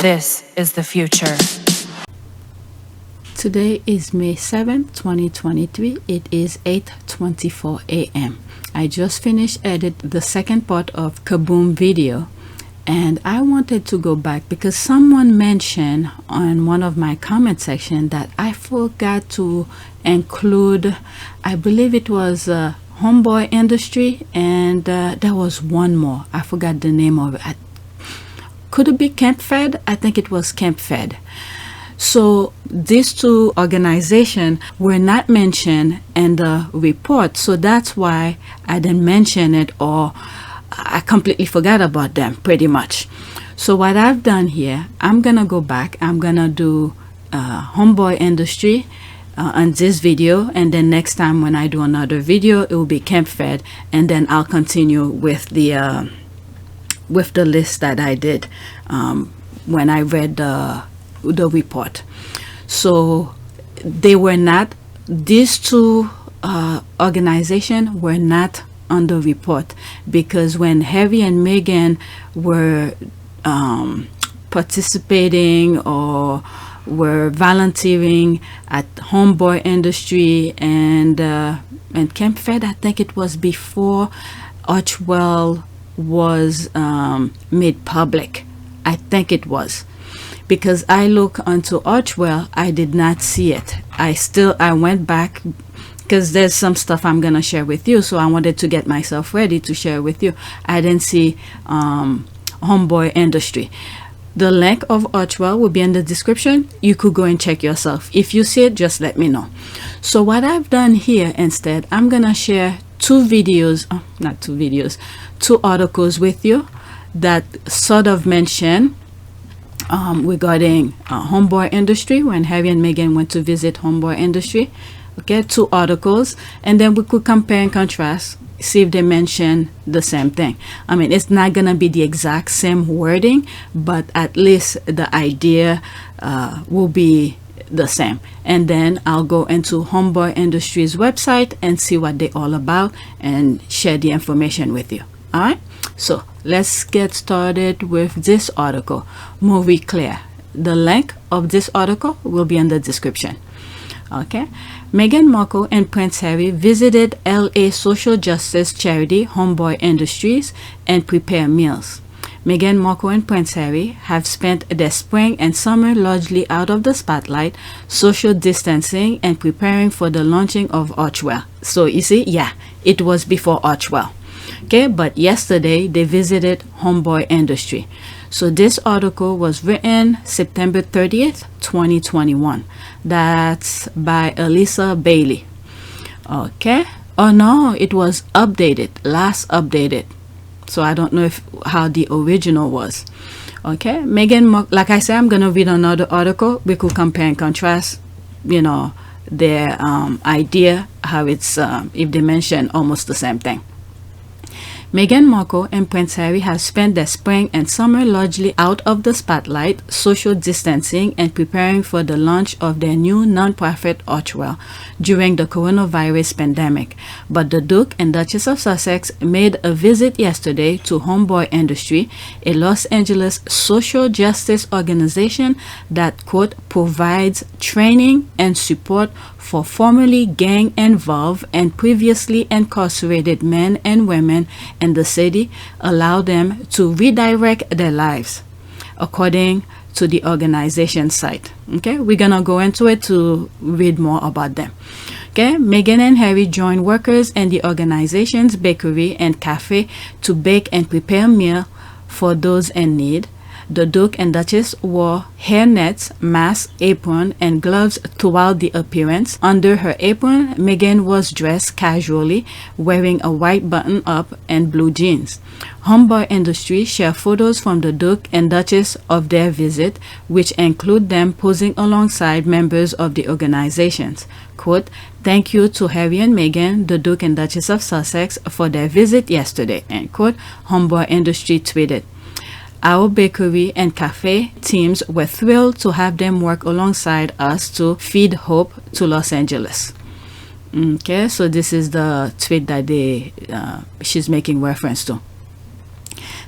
This is the future. Today is May 7th, 2023. It is 8:24 a.m. I just finished edit the second part of Kaboom video, and I wanted to go back because someone mentioned on one of my comment section that I forgot to include, I believe it was Homeboy Industry, and there was one more. I forgot the name of it. Could it be Camp Fed? I think it was Camp Fed. So these two organizations were not mentioned in the report, so that's why I didn't mention it, or I completely forgot about them pretty much. So what I've done here, I'm gonna go back, I'm gonna do Homeboy Industry on this video, and then next time when I do another video, it will be Camp Fed, and then I'll continue with the list that I did when I read the report. So they were not, these two organizations were not on the report, because when Harry and Meghan were participating or were volunteering at Homeboy Industry and Camp Fed, I think it was before Archwell was made public. I think it was, because I look onto Archwell, I did not see it. I went back because there's some stuff I'm gonna share with you, so I wanted to get myself ready to share with you. I didn't see Homeboy Industry. The link of Archwell will be in the description. You could go and check yourself. If you see it, just let me know. So what I've done here instead, I'm gonna share two articles with you that sort of mention regarding Homeboy Industry, when Harry and Meghan went to visit Homeboy Industry. Okay, two articles, and then we could compare and contrast, see if they mention the same thing. I mean, it's not gonna be the exact same wording, but at least the idea will be the same. And then I'll go into Homeboy Industries website and see what they're all about and share the information with you. All right, so let's get started with this article. Marie Claire. The link of this article will be in the description. Okay, Meghan Markle and Prince Harry visited LA social justice charity Homeboy Industries and prepared meals. Meghan Markle and Prince Harry have spent their spring and summer largely out of the spotlight, social distancing, and preparing for the launching of Archwell. So you see, yeah, it was before Archwell. Okay, but yesterday they visited Homeboy Industry. So this article was written September 30th, 2021. That's by Elisa Bailey. Okay. Oh no, it was updated, last updated. So I don't know how the original was. Okay. Meghan, like I said, I'm going to read another article. We could compare and contrast, you know, their idea, how it's, if they mention almost the same thing. Meghan Markle and Prince Harry have spent their spring and summer largely out of the spotlight, social distancing, and preparing for the launch of their new nonprofit Archwell during the coronavirus pandemic. But the Duke and Duchess of Sussex made a visit yesterday to Homeboy Industry, a Los Angeles social justice organization that, quote, provides training and support for formerly gang-involved and previously incarcerated men and women in the city, allow them to redirect their lives, according to the organization site. Okay, we're gonna go into it to read more about them. Okay, Meghan and Harry joined workers in the organization's bakery and cafe to bake and prepare meals for those in need. The Duke and Duchess wore hairnets, mask, apron, and gloves throughout the appearance. Under her apron, Meghan was dressed casually, wearing a white button-up and blue jeans. Homeboy Industries share photos from the Duke and Duchess of their visit, which include them posing alongside members of the organizations. Quote, "Thank you to Harry and Meghan, the Duke and Duchess of Sussex, for their visit yesterday," end quote, Homeboy Industries tweeted. Our bakery and cafe teams were thrilled to have them work alongside us to feed hope to Los Angeles. Okay, so this is the tweet that she's making reference to.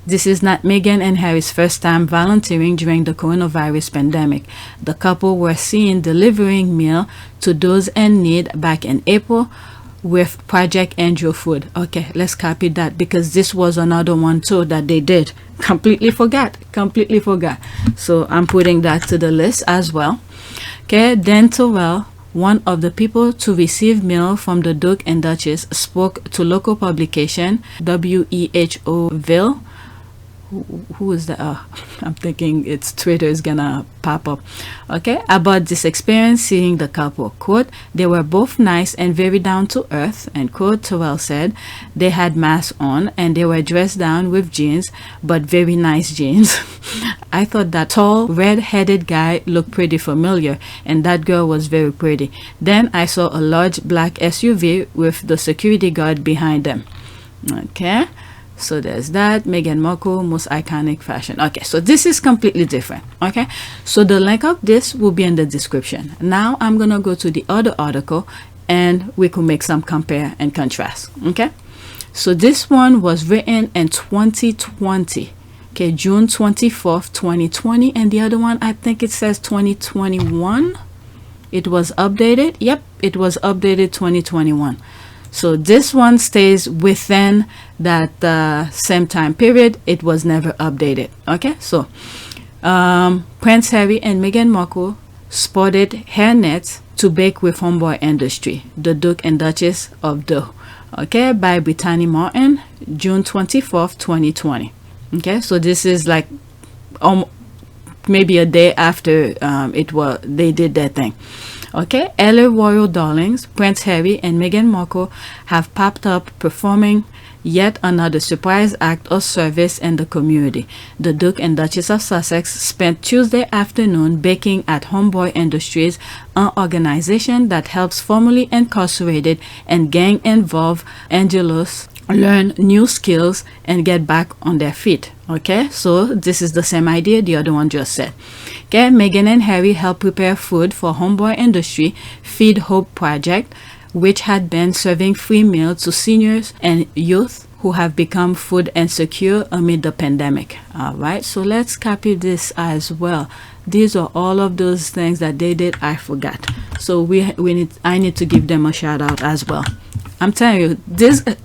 This is not Meghan and Harry's first time volunteering during the coronavirus pandemic. The couple were seen delivering meal to those in need back in April with Project Angel Food. Okay, let's copy that because this was another one too that they did. Completely forgot. So I'm putting that to the list as well. Okay, Dan Terrell, one of the people to receive mail from the Duke and Duchess, spoke to local publication WEHOville. Who is that? I'm thinking it's Twitter is gonna pop up. Okay, about this experience seeing the couple. Quote, they were both nice and very down to earth. And quote, Terrell said they had masks on and they were dressed down with jeans, but very nice jeans. I thought that tall red-headed guy looked pretty familiar, and that girl was very pretty. Then I saw a large black SUV with the security guard behind them. Okay, so there's that. Meghan Markle, most iconic fashion. Okay, so this is completely different. Okay, so the link of this will be in the description. Now I'm gonna go to the other article and we could make some compare and contrast. Okay, so this one was written in 2020. Okay, June 24th, 2020, and the other one, I think it says 2021. It was updated. Yep, it was updated 2021. So this one stays within that same time period. It was never updated. Okay, so Prince Harry and Meghan Markle sported hairnets to bake with Homeboy Industry, the Duke and Duchess of Doe. Okay, by Brittany Martin, June 24th, 2020. Okay, so this is like maybe a day after they did that thing. Okay, LA royal darlings Prince Harry and Meghan Markle have popped up performing yet another surprise act of service in the community. The Duke and Duchess of Sussex spent Tuesday afternoon baking at Homeboy Industries, an organization that helps formerly incarcerated and gang-involved Angelos learn new skills and get back on their feet. Okay, so this is the same idea the other one just said. Okay, Meghan and Harry helped prepare food for Homeboy Industry Feed Hope project, which had been serving free meals to seniors and youth who have become food insecure amid the pandemic. All right, so let's copy this as well. These are all of those things that they did. I forgot, so I need to give them a shout out as well. I'm telling you, the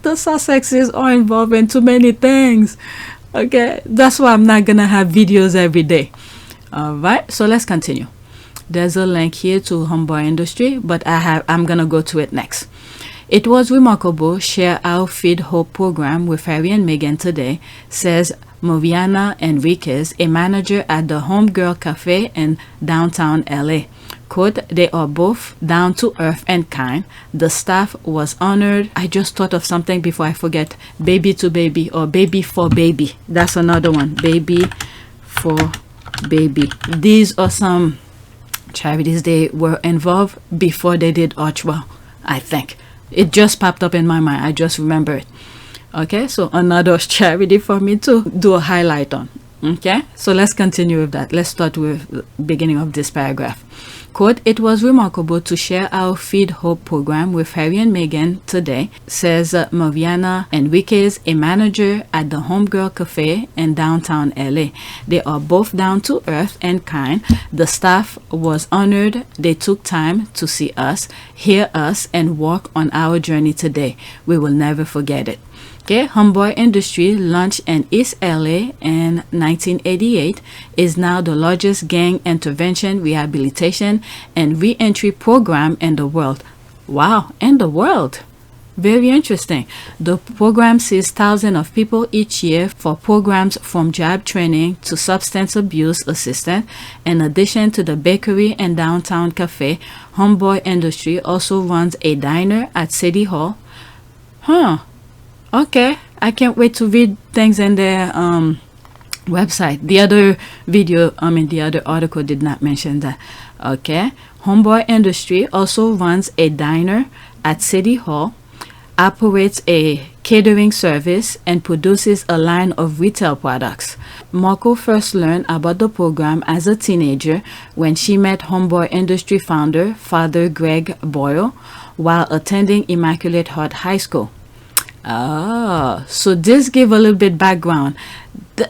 Sussexes are involved in too many things. Okay, that's why I'm not gonna have videos every day. All right, so let's continue. There's a link here to Homeboy Industry, but I'm gonna go to it next. It was remarkable. Share our Feed Hope program with Harry and Meghan today, says Mariana Enriquez, a manager at the Home Girl Cafe in downtown LA. Quote, they are both down to earth and kind. The staff was honored. I just thought of something before I forget. Baby to baby or baby for baby. That's another one. Baby for baby. These are some charities they were involved before they did Archwell, I think. It just popped up in my mind. I just remember it. Okay, so another charity for me to do a highlight on. Okay, so let's continue with that. Let's start with the beginning of this paragraph. Quote, it was remarkable to share our Feed Hope program with Harry and Meghan today, says Mariana Enriquez, a manager at the Homegirl Cafe in downtown LA. They are both down to earth and kind. The staff was honored. They took time to see us, hear us, and work on our journey today. We will never forget it. Okay, Homeboy Industry, launched in East LA in 1988, is now the largest gang intervention, rehabilitation, and re-entry program in the world. Wow, in the world. Very interesting. The program sees thousands of people each year for programs from job training to substance abuse assistance. In addition to the bakery and downtown cafe, Homeboy Industry also runs a diner at City Hall. Okay, I can't wait to read things in their website. The other the other article did not mention that. Okay, Homeboy Industry also runs a diner at City Hall, operates a catering service, and produces a line of retail products. Markle first learned about the program as a teenager when she met Homeboy Industry founder, Father Greg Boyle, while attending Immaculate Heart High School. Oh, so this give a little bit background.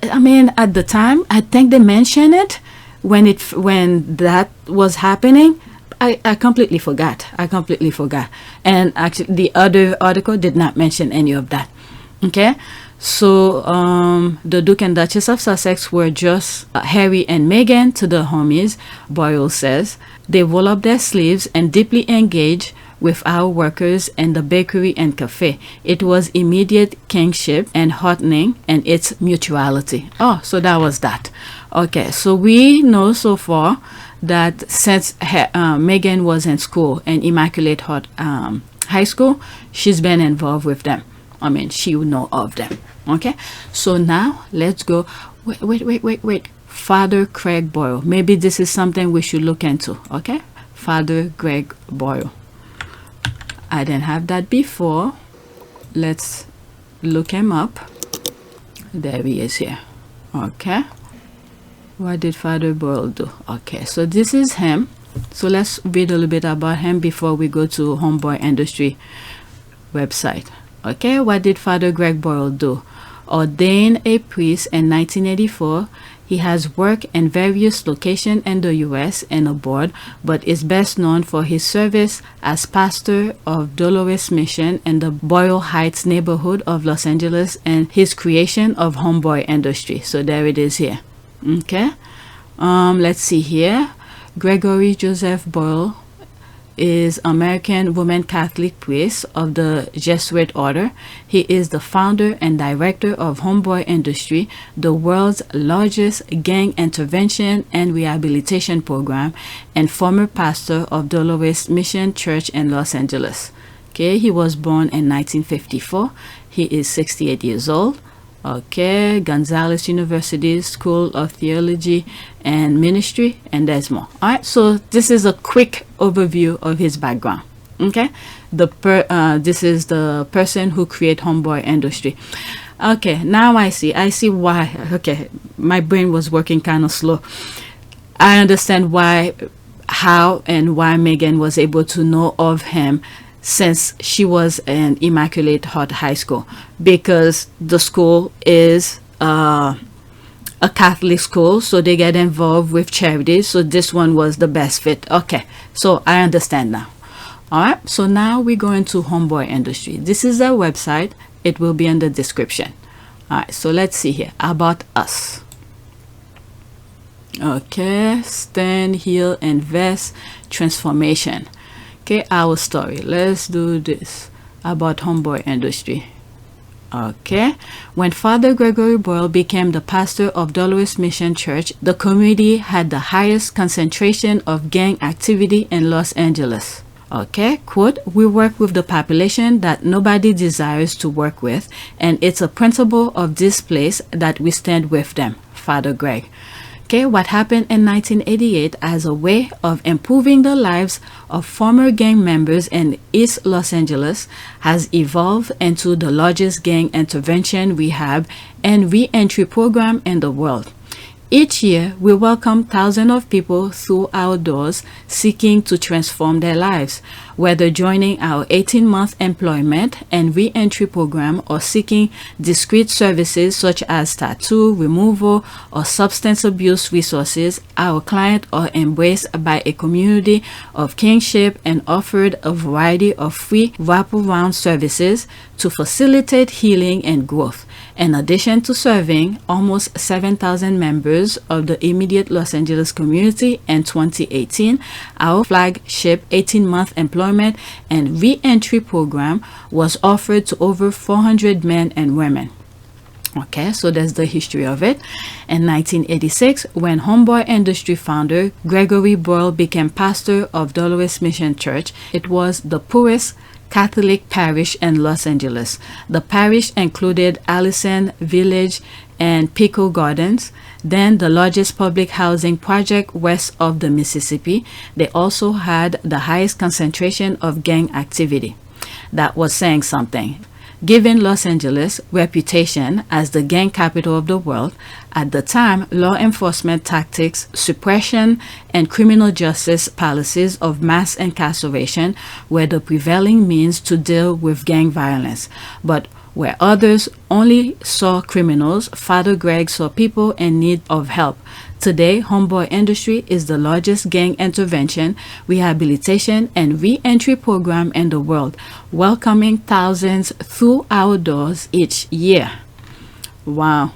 I mean, at the time, I think they mentioned it when that was happening. I completely forgot. I completely forgot. And actually, the other article did not mention any of that. Okay, so the Duke and Duchess of Sussex were just Harry and Meghan to the homies. Boyle says they roll up their sleeves and deeply engage with our workers in the bakery and cafe. It was immediate kinship and heartening, and its mutuality. Oh, so that was that. Okay, so we know so far that since Meghan was in school in Immaculate Heart High School, she's been involved with them. I mean, she would know of them. Okay, so now let's go. Wait. Father Craig Boyle. Maybe this is something we should look into. Okay, Father Greg Boyle. I didn't have that before. Let's look him up. There he is here. Okay. What did Father Boyle do? Okay, so this is him. So let's read a little bit about him before we go to Homeboy Industry website. Okay, what did Father Greg Boyle do? Ordained a priest in 1984. He has worked in various locations in the U.S. and abroad, but is best known for his service as pastor of Dolores Mission in the Boyle Heights neighborhood of Los Angeles and his creation of Homeboy Industry. So there it is here. Okay, let's see here. Gregory Joseph Boyle is American Roman Catholic priest of the Jesuit order. He is the founder and director of Homeboy Industry, the world's largest gang intervention and rehabilitation program, and former pastor of Dolores Mission Church in Los Angeles. Okay, he was born in 1954. He is 68 years old. Okay, Gonzalez University School of Theology and Ministry, and there's more. All right, so this is a quick overview of his background. Okay, this is the person who created Homeboy Industry. Okay, now I see why. Okay, my brain was working kind of slow. I understand how and why Meghan was able to know of him since she was in Immaculate Heart High School, because the school is a Catholic school, so they get involved with charities. So this one was the best fit. Okay, so I understand now. All right, so now we go into Homeboy Industry. This is their website. It will be in the description. All right, so let's see here about us. Okay, stand, heal, invest, transformation. Okay, our story. Let's do this about Homeboy Industry. Okay, when Father Gregory Boyle became the pastor of Dolores Mission Church, the community had the highest concentration of gang activity in Los Angeles. Okay, quote, we work with the population that nobody desires to work with, and it's a principle of this place that we stand with them, Father Greg. Okay, what happened in 1988 as a way of improving the lives of former gang members in East Los Angeles has evolved into the largest gang intervention, rehab, and re-entry program in the world. Each year, we welcome thousands of people through our doors seeking to transform their lives, whether joining our 18-month employment and re-entry program or seeking discrete services such as tattoo removal or substance abuse resources. Our clients are embraced by a community of kinship and offered a variety of free wraparound services to facilitate healing and growth. In addition to serving almost 7,000 members of the immediate Los Angeles community in 2018, our flagship 18-month employment and re-entry program was offered to over 400 men and women. Okay, so that's the history of it. In 1986, when Homeboy Industry founder Gregory Boyle became pastor of Dolores Mission Church, it was the poorest Catholic parish in Los Angeles. The parish included Allison Village and Pico Gardens, then the largest public housing project west of the Mississippi. They also had the highest concentration of gang activity. That was saying something. Given Los Angeles' reputation as the gang capital of the world, at the time, law enforcement tactics, suppression, and criminal justice policies of mass incarceration were the prevailing means to deal with gang violence. But Where others only saw criminals, Father Greg saw people in need of help. Today, Homeboy Industry is the largest gang intervention, rehabilitation, and re-entry program in the world, welcoming thousands through our doors each year. Wow.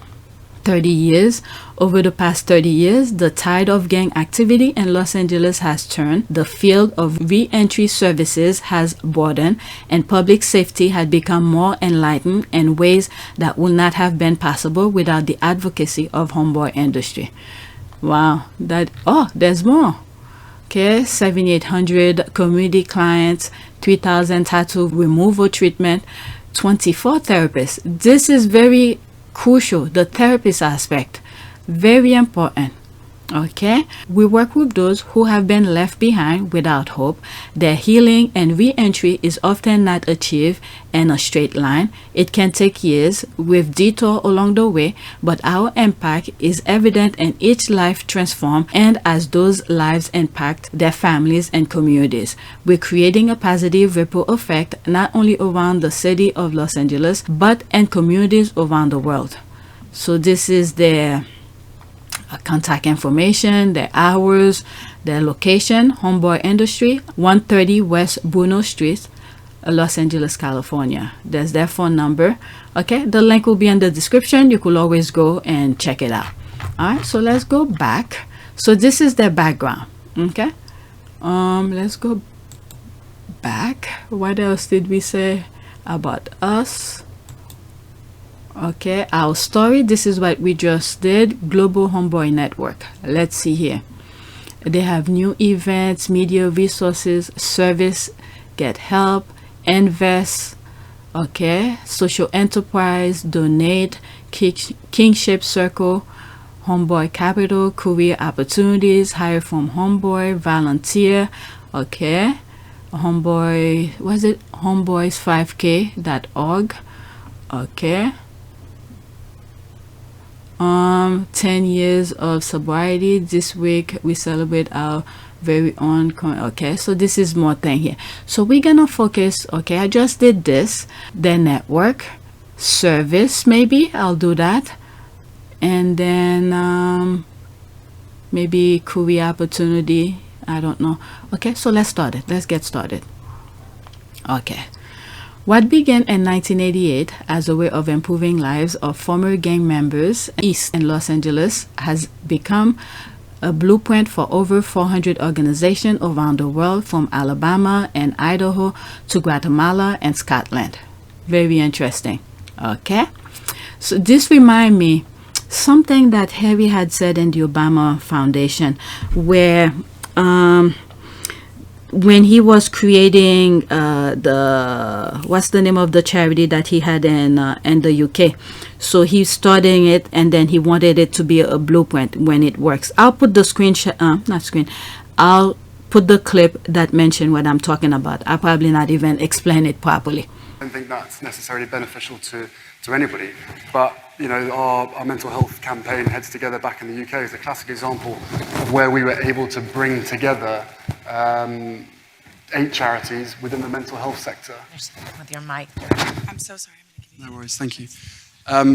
30 years. Over the past 30 years, the tide of gang activity in Los Angeles has turned, the field of re-entry services has broadened, and public safety had become more enlightened in ways that would not have been possible without the advocacy of Homeboy Industry. Wow, there's more. Okay, 7,800 community clients, 3,000 tattoo removal treatment, 24 therapists. This is very crucial, the therapist aspect, very important. Okay, we work with those who have been left behind without hope. Their healing and re-entry is often not achieved in a straight line. It can take years with detour along the way, but our impact is evident in each life transformed, and as those lives impact their families and communities, we're creating a positive ripple effect not only around the city of Los Angeles but in communities around the world. So this is their contact information, their hours, their location: Homeboy Industry, 130 West Bruno Street, Los Angeles, California. There's their phone number. Okay, the link will be in the description. You could always go and check it out. All right, so let's go back. So this is their background. Okay, let's go back. What else did we say about us? Okay, our story. This is what we just did. Global Homeboy Network. Let's see here. They have new events, media resources, service, get help, invest. Okay, social enterprise, donate, kingship circle, Homeboy Capital, career opportunities, hire from Homeboy, volunteer. Okay, Homeboy, was it homeboys5k.org? Okay. 10 years of sobriety. This week we celebrate our very own okay, so this is more thing here. So we're gonna focus. Okay, I just did this, the network service. Maybe I'll do that, and then maybe career opportunity. I don't know. Okay, so let's start it. Let's get started. Okay. What began in 1988 as a way of improving lives of former gang members east in Los Angeles has become a blueprint for over 400 organizations around the world, from Alabama and Idaho to Guatemala and Scotland. Very interesting. Okay, so this reminds me something that Harry had said in the Obama Foundation, where when he was creating what's the name of the charity that he had in the UK. So he's starting it, and then he wanted it to be a blueprint when it works. I'll put the I'll put the clip that mentioned what I'm talking about. I'll probably not even explain it properly. I don't think that's necessarily beneficial to anybody, but you know, our mental health campaign, Heads Together, back in the UK, is a classic example of where we were able to bring together 8 charities within the mental health sector. With your mic. I'm so sorry. No worries, thank you.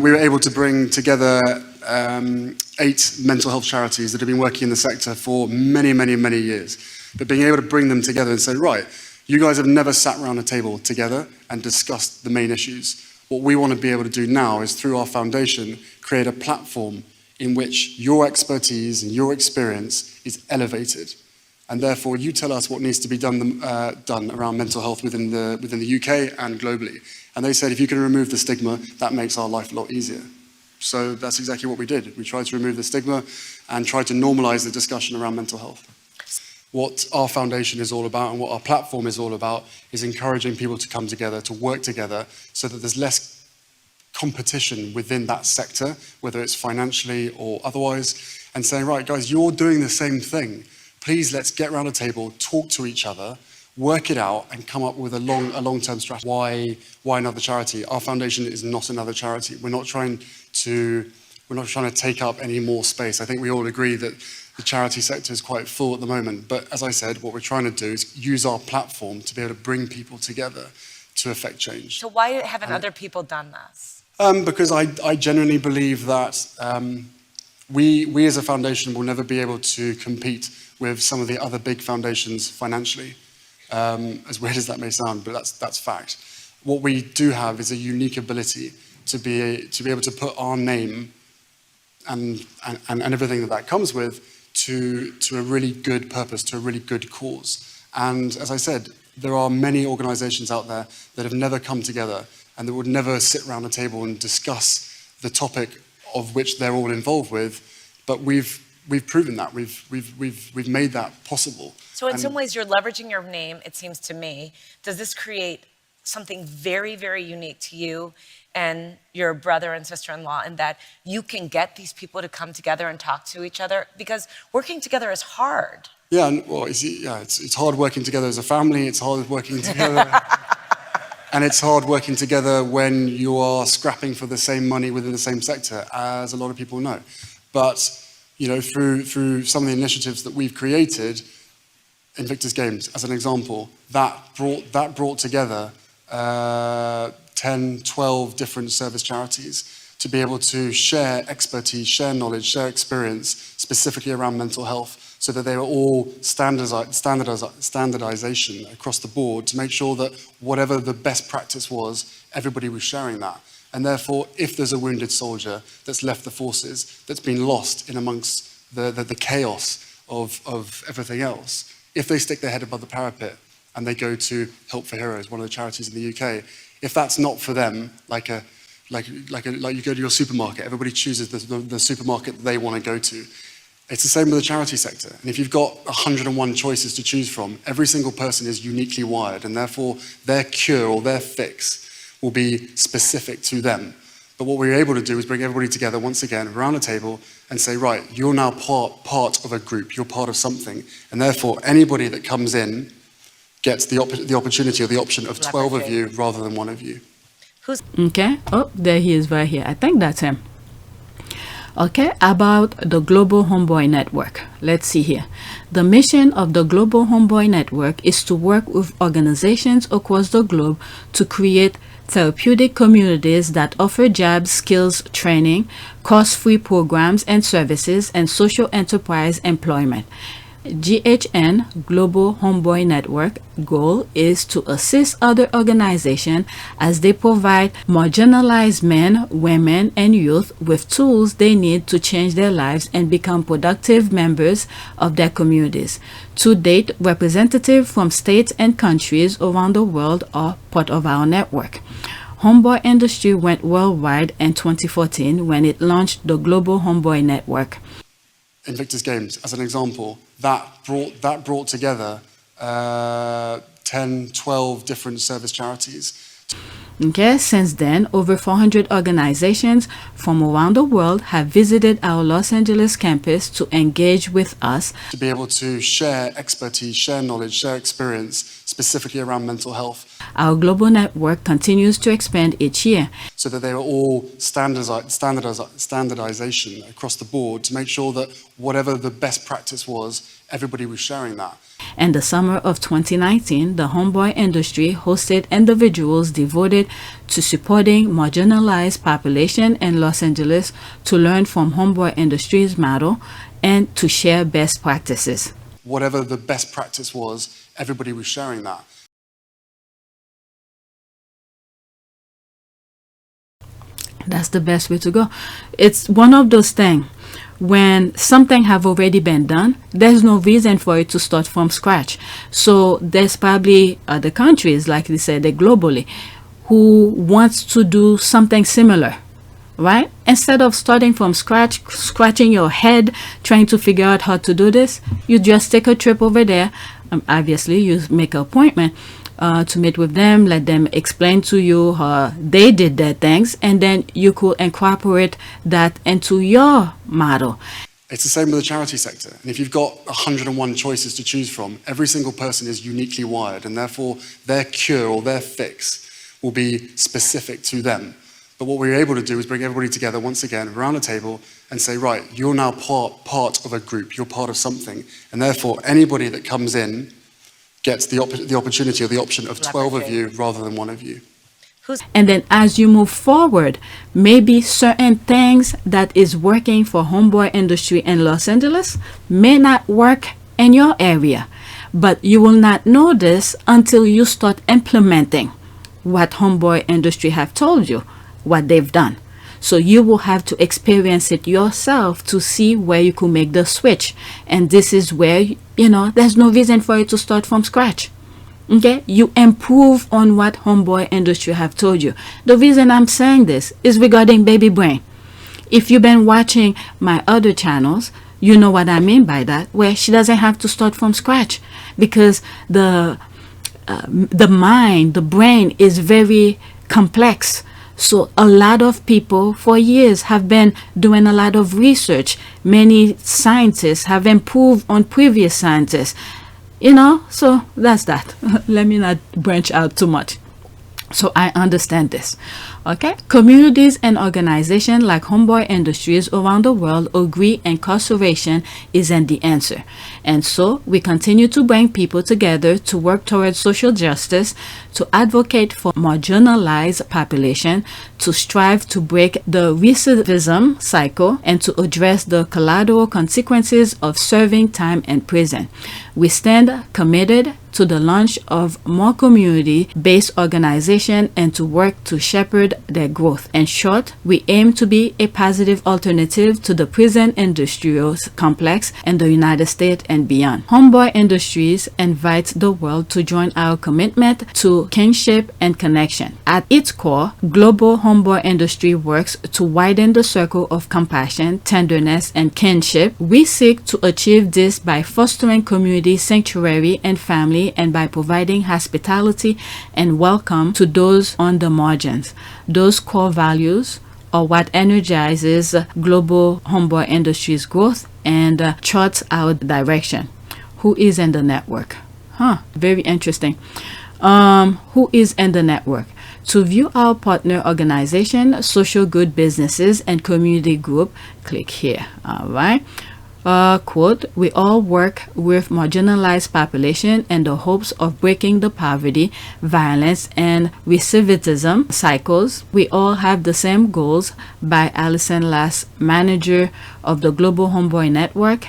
We were able to bring together 8 mental health charities that have been working in the sector for many, many, many years. But being able to bring them together and say, right, you guys have never sat around a table together and discussed the main issues. What we want to be able to do now is, through our foundation, create a platform in which your expertise and your experience is elevated. And therefore, you tell us what needs to be done around mental health within the UK and globally. And they said, if you can remove the stigma, that makes our life a lot easier. So that's exactly what we did. We tried to remove the stigma and tried to normalize the discussion around mental health. What our foundation is all about and what our platform is all about is encouraging people to come together, to work together, so that there's less competition within that sector, whether it's financially or otherwise, and saying, right, guys, you're doing the same thing. Please, let's get around a table, talk to each other, work it out, and come up with a long-term strategy. Why another charity? Our foundation is not another charity. We're not trying to take up any more space. I think we all agree that the charity sector is quite full at the moment. But as I said, what we're trying to do is use our platform to be able to bring people together, to affect change. So why haven't other people done this? Because I genuinely believe that we as a foundation will never be able to compete with some of the other big foundations financially. As weird as that may sound, but that's fact. What we do have is a unique ability to be able to put our name and everything that comes with to a really good purpose, to a really good cause. And as I said, there are many organizations out there that have never come together and that would never sit around a table and discuss the topic of which they're all involved with, but we've proven that. We've made that possible. So in some ways, you're leveraging your name, it seems to me. Does this create something very, very unique to you and your brother and sister-in-law, in that you can get these people to come together and talk to each other? Because working together is hard. Yeah, well, it's hard working together as a family. It's hard working together. And it's hard working together when you are scrapping for the same money within the same sector, as a lot of people know. But through some of the initiatives that we've created, Invictus Games, as an example, that brought together 10, 12 different service charities to be able to share expertise, share knowledge, share experience, specifically around mental health, so that they were all standardization across the board to make sure that whatever the best practice was, everybody was sharing that. And therefore, if there's a wounded soldier that's left the forces, that's been lost in amongst the chaos of everything else, if they stick their head above the parapet and they go to Help for Heroes, one of the charities in the UK, if that's not for them, like you go to your supermarket, everybody chooses the supermarket that they want to go to. It's the same with the charity sector. And if you've got 101 choices to choose from, every single person is uniquely wired, and therefore their cure or their fix will be specific to them. But what we're able to do is bring everybody together once again around a table and say, right, you're now part of a group, you're part of something, and therefore anybody that comes in gets the opportunity or the option of 12 of you rather than one of you. Okay. Oh, there he is right here. I think that's him. Okay, about the Global Homeboy Network. Let's see here. The mission of the Global Homeboy Network is to work with organizations across the globe to create therapeutic communities that offer jobs, skills, training, cost-free programs and services, and social enterprise employment. GHN, Global Homeboy Network, goal is to assist other organizations as they provide marginalized men, women, and youth with tools they need to change their lives and become productive members of their communities. To date, representatives from states and countries around the world are part of our network. Homeboy Industry went worldwide in 2014 when it launched the Global Homeboy Network. Invictus Games, as an example, that brought together 10, 12 different service charities. Okay, since then, over 400 organizations from around the world have visited our Los Angeles campus to engage with us. To be able to share expertise, share knowledge, share experience, specifically around mental health. Our global network continues to expand each year. So that they were all standardization across the board to make sure that whatever the best practice was, everybody was sharing that. In the summer of 2019, the Homeboy Industry hosted individuals devoted to supporting marginalized population in Los Angeles to learn from Homeboy Industries' model and to share best practices. Whatever the best practice was, everybody was sharing that. That's the best way to go. It's one of those things. When something have already been done, there's no reason for it to start from scratch. So there's probably other countries, like they said, globally, who wants to do something similar, right? Instead of starting from scratch, scratching your head, trying to figure out how to do this, you just take a trip over there. Obviously, you make an appointment to meet with them, let them explain to you how they did their things, and then you could incorporate that into your model. It's the same with the charity sector. And if you've got 101 choices to choose from, every single person is uniquely wired, and therefore their cure or their fix will be specific to them. But what we're able to do is bring everybody together once again around a table and say, right, you're now part of a group, you're part of something, and therefore anybody that comes in gets the opportunity or the option of 12 of you rather than one of you. And then as you move forward, maybe certain things that is working for Homeboy Industry in Los Angeles may not work in your area. But you will not know this until you start implementing what Homeboy Industry have told you, what they've done. So you will have to experience it yourself to see where you could make the switch. And this is where, there's no reason for you to start from scratch. Okay, you improve on what Homeboy Industry have told you. The reason I'm saying this is regarding baby brain. If you've been watching my other channels, you know what I mean by that, where she doesn't have to start from scratch, because the mind, the brain is very complex. So a lot of people for years have been doing a lot of research. Many scientists have improved on previous scientists. So that's that. Let me not branch out too much. So I understand this. Okay, communities and organizations like Homeboy Industries around the world agree incarceration isn't the answer. And so we continue to bring people together to work towards social justice, to advocate for marginalized population, to strive to break the recidivism cycle, and to address the collateral consequences of serving time in prison. We stand committed to the launch of more community-based organization and to work to shepherd their growth. In short, we aim to be a positive alternative to the prison industrial complex in the United States and beyond. Homeboy Industries invites the world to join our commitment to kinship and connection. At its core, global Homeboy Industry works to widen the circle of compassion, tenderness, and kinship. We seek to achieve this by fostering community sanctuary and family, and by providing hospitality and welcome to those on the margins. Those core values are what energizes global Homeboy Industries growth and charts our direction. Who is in the network? Very interesting. Who is in the network? To view our partner organization, social good businesses, and community group, click here. All right. Quote, we all work with marginalized population in the hopes of breaking the poverty, violence, and recidivism cycles. We all have the same goals, by Alison Lass, manager of the Global Homeboy Network.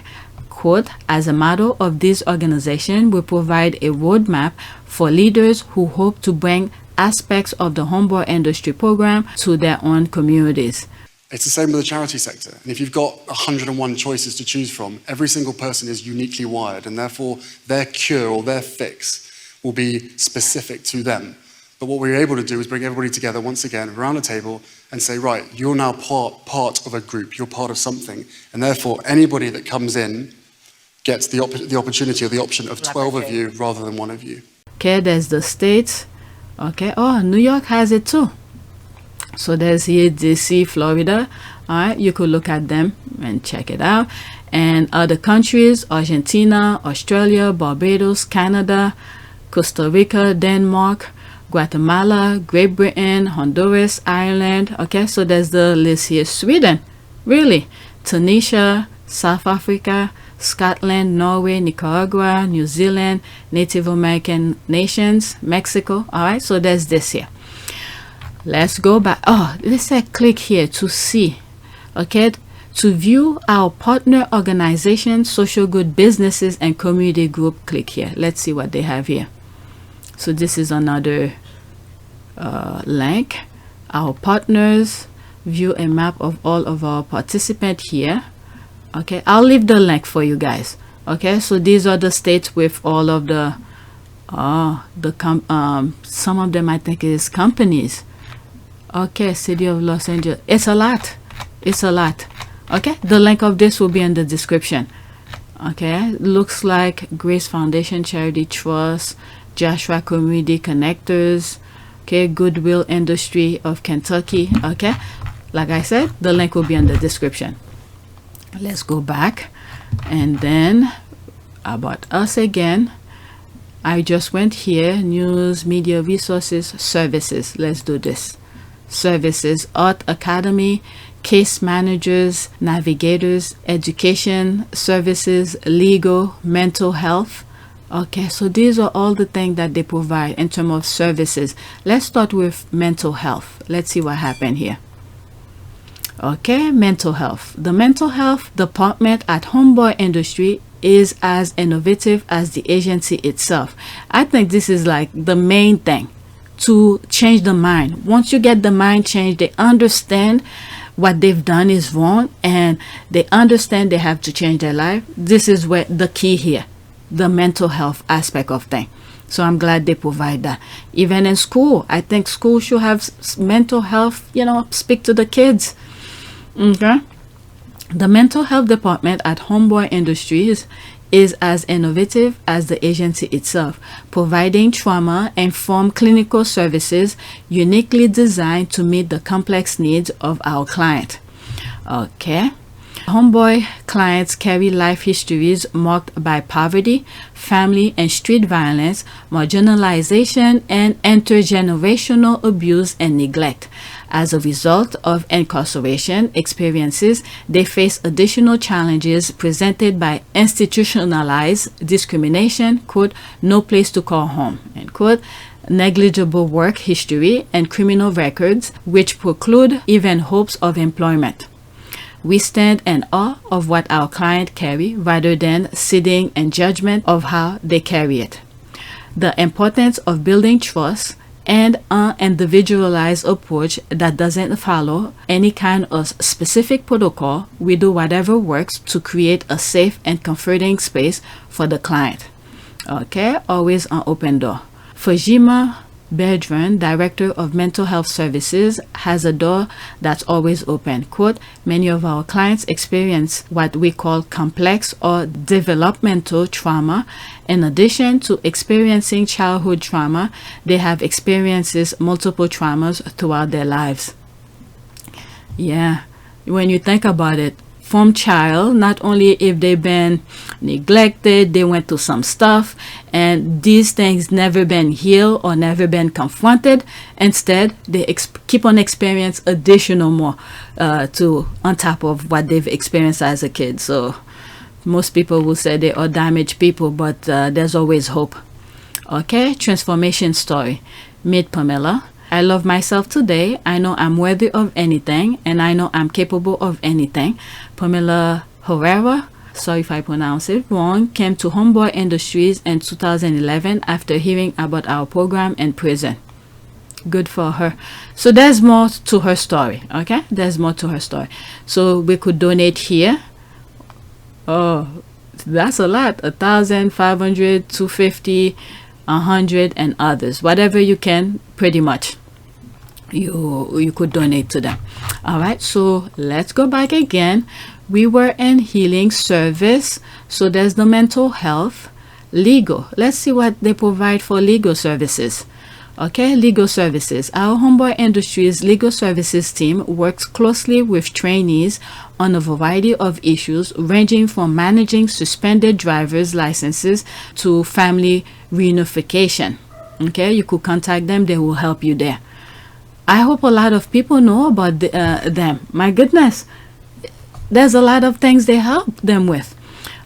Quote, as a model of this organization, we provide a roadmap for leaders who hope to bring aspects of the Homeboy Industry program to their own communities. It's the same with the charity sector. And if you've got 101 choices to choose from, every single person is uniquely wired, and therefore their cure or their fix will be specific to them. But what we're able to do is bring everybody together once again around a table and say, right, you're now part of a group, you're part of something. And therefore anybody that comes in gets the opportunity or the option of 12 of you rather than one of you. Okay, there's the States. Okay, New York has it too. So there's here DC, Florida. All right, you could look at them and check it out. And other countries, Argentina, Australia, Barbados, Canada, Costa Rica, Denmark, Guatemala, Great Britain, Honduras, Ireland. Okay, so there's the list here. Sweden, really. Tunisia, South Africa, Scotland, Norway, Nicaragua, New Zealand, Native American nations, Mexico. All right, so there's this here. Let's go back. Let's say click here to see. Okay, to view our partner organizations, social good businesses, and community group, click here. Let's see what they have here. So this is another link. Our partners, view a map of all of our participants here. Okay, I'll leave the link for you guys. Okay, so these are the states with all of the some of them I think is companies. Okay, City of Los Angeles. It's a lot. Okay, the link of this will be in the description. Okay, looks like Grace Foundation, Charity Trust, Joshua Community Connectors, okay, Goodwill Industry of Kentucky. Okay, like I said, the link will be in the description. Let's go back, and then about us again. I just went here, news, media resources, services. Let's do this. Services, Art Academy, case managers, navigators, education services, legal, mental health. Okay, so these are all the things that they provide in terms of services. Let's start with mental health. Let's see what happened here. Okay, mental health. The mental health department at Homeboy Industry is as innovative as the agency itself. I think this is like the main thing, to change the mind. Once you get the mind changed, they understand what they've done is wrong and they understand they have to change their life. This is where the key here, the mental health aspect of things. So I'm glad they provide that. Even in school, I think school should have mental health, speak to the kids. Okay. The mental health department at Homeboy Industries is as innovative as the agency itself, providing trauma-informed clinical services uniquely designed to meet the complex needs of our client. Okay. Homeboy clients carry life histories marked by poverty, family and street violence, marginalization, and intergenerational abuse and neglect. As a result of incarceration experiences, they face additional challenges presented by institutionalized discrimination, quote, no place to call home, end quote, negligible work history, and criminal records, which preclude even hopes of employment. We stand in awe of what our client carry rather than sitting in judgment of how they carry it. The importance of building trust and an individualized approach that doesn't follow any kind of specific protocol. We do whatever works to create a safe and comforting space for the client. Okay, always an open door. Fujima Bertrand, Director of Mental Health Services, has a door that's always open. Quote, many of our clients experience what we call complex or developmental trauma. In addition to experiencing childhood trauma, they have experienced multiple traumas throughout their lives. Yeah, when you think about it, from child, not only if they've been neglected, they went through some stuff and these things never been healed or never been confronted. Instead, they keep on experience additional more on top of what they've experienced as a kid. So most people will say they are damaged people, but there's always hope. Okay, transformation story. Meet Pamela. I love myself today. I know I'm worthy of anything, and I know I'm capable of anything. Pamela Herrera, sorry if I pronounce it wrong, came to Homeboy Industries in 2011 after hearing about our program in prison. Good for her. So there's more to her story, okay? There's more to her story. So we could donate here. Oh, that's a lot. 1,500, 250, 100, and others. Whatever you can, pretty much. You could donate to them. All right, so let's go back again. We were in healing service, so there's the mental health. Legal, let's see what they provide for legal services. Okay, legal services. Our Homeboy Industries legal services team works closely with trainees on a variety of issues ranging from managing suspended driver's licenses to family reunification. Okay, you could contact them, they will help you there. I hope a lot of people know about them. My goodness, there's a lot of things they help them with.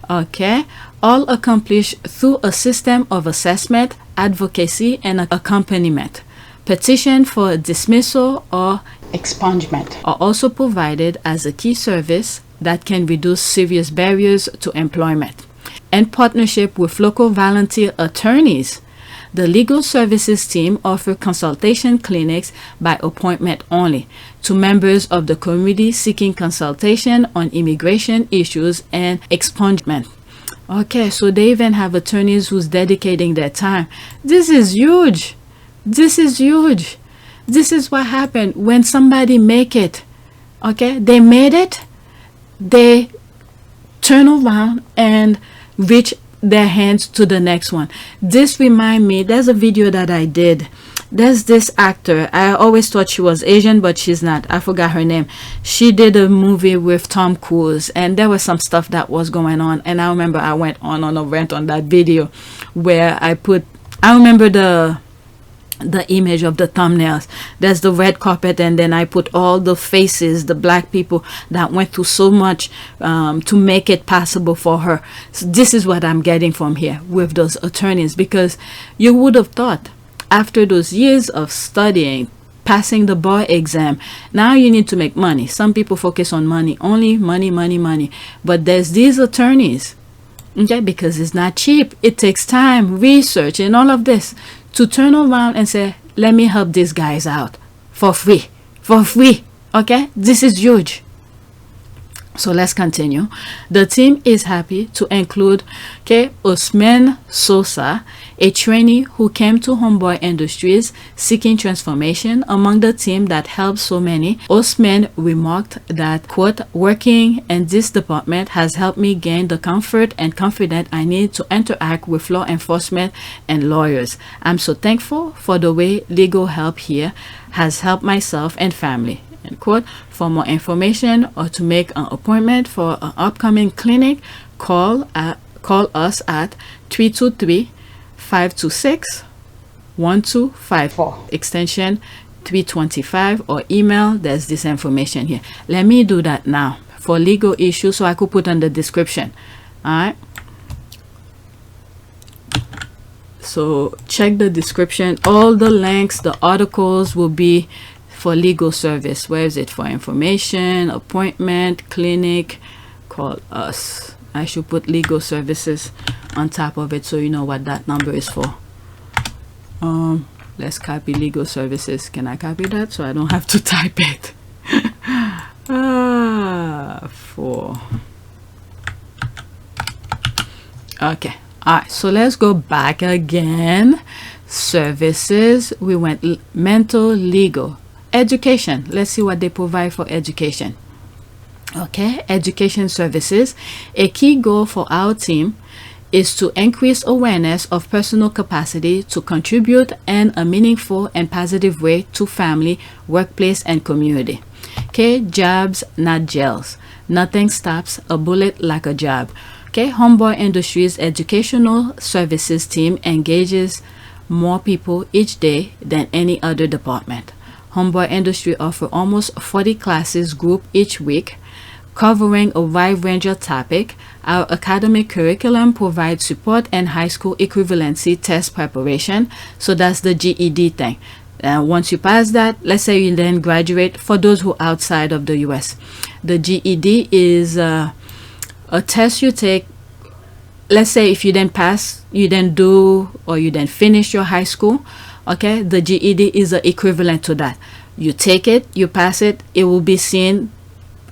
Okay, all accomplished through a system of assessment, advocacy, and accompaniment. Petition for dismissal or expungement are also provided as a key service that can reduce serious barriers to employment. In partnership with local volunteer attorneys, the legal services team offer consultation clinics by appointment only to members of the community seeking consultation on immigration issues and expungement. Okay, so they even have attorneys who's dedicating their time. This is huge. This is huge. This is what happened when somebody make it. Okay, they made it. They turn around and reach their hands to the next one. This remind me, there's a video that I did. There's this actor. I always thought she was Asian, but she's not. I forgot her name. She did a movie with Tom Cruise, and there was some stuff that was going on. And I remember I went on a rant on that video where I remember the the image of the thumbnails. There's the red carpet, and then I put all the faces, the black people that went through so much to make it possible for her. So this is what I'm getting from here with those attorneys, because you would have thought after those years of studying, passing the bar exam, now you need to make money. Some people focus on money, only money, money, money. But there's these attorneys, okay, because it's not cheap. It takes time, research, and all of this to turn around and say, let me help these guys out for free. For free. Okay? This is huge. So let's continue. The team is happy to include Osman Sosa, a trainee who came to Homeboy Industries seeking transformation. Among the team that helped so many, Osman remarked that, quote, working in this department has helped me gain the comfort and confidence I need to interact with law enforcement and lawyers. I'm so thankful for the way legal help here has helped myself and family. End quote. For more information or to make an appointment for an upcoming clinic, call us at 323-526-1254, extension 325, or email. There's this information here. Let me do that now for legal issues, so I could put on the description. All right. So check the description. All the links, the articles will be for legal service. Where is it? For information, appointment, clinic, call us. I should put legal services on top of it so you know what that number is for. Let's copy legal services. Can I copy that so I don't have to type it? Okay. All right, so let's go back again. Services, we went mental, legal. Education, let's see what they provide for education. Okay, education services. A key goal for our team is to increase awareness of personal capacity to contribute in a meaningful and positive way to family, workplace, and community. Okay, jobs, not jails. Nothing stops a bullet like a job. Okay, Homeboy Industries educational services team engages more people each day than any other department. Homeboy Industry offer almost 40 classes group each week, covering a wide range of topics. Our academic curriculum provides support and high school equivalency test preparation. So that's the GED thing. Once you pass that, let's say you then graduate. For those who are outside of the US, the GED is a test you take. Let's say if you then pass, you then do, or you then finish your high school. Okay, the GED is the equivalent to that. You take it, you pass it, it will be seen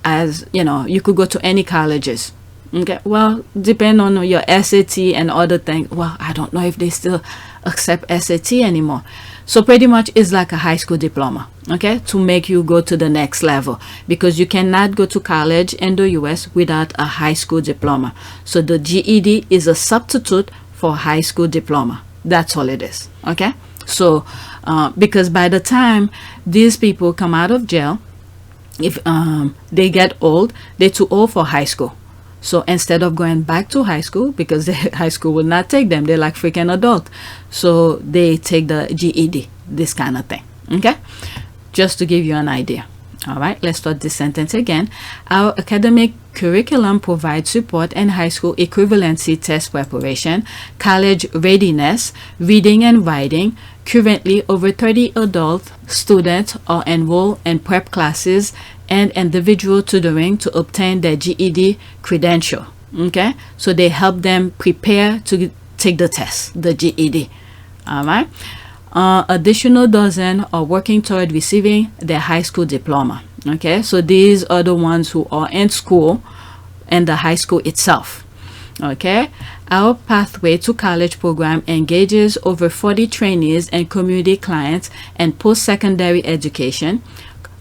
as, you know, you could go to any colleges. Okay, well, depend on your SAT and other things. Well, I don't know if they still accept SAT anymore. So pretty much it's like a high school diploma, okay, to make you go to the next level, because you cannot go to college in the US without a high school diploma. So the GED is a substitute for high school diploma. That's all it is, okay? So because by the time these people come out of jail, if they get old, they're too old for high school. So instead of going back to high school, because the high school will not take them, they're like freaking adult, so they take the GED, this kind of thing. Okay, just to give you an idea. All right, let's start this sentence again. Our academic curriculum provides support and high school equivalency test preparation, college readiness, reading and writing. Currently, over 30 adult students are enrolled in prep classes and individual tutoring to obtain their GED credential. Okay, so they help them prepare to take the test, the GED. All right. Additional dozen are working toward receiving their high school diploma. Okay, so these are the ones who are in school and the high school itself. Okay, our pathway to college program engages over 40 trainees and community clients in post-secondary education,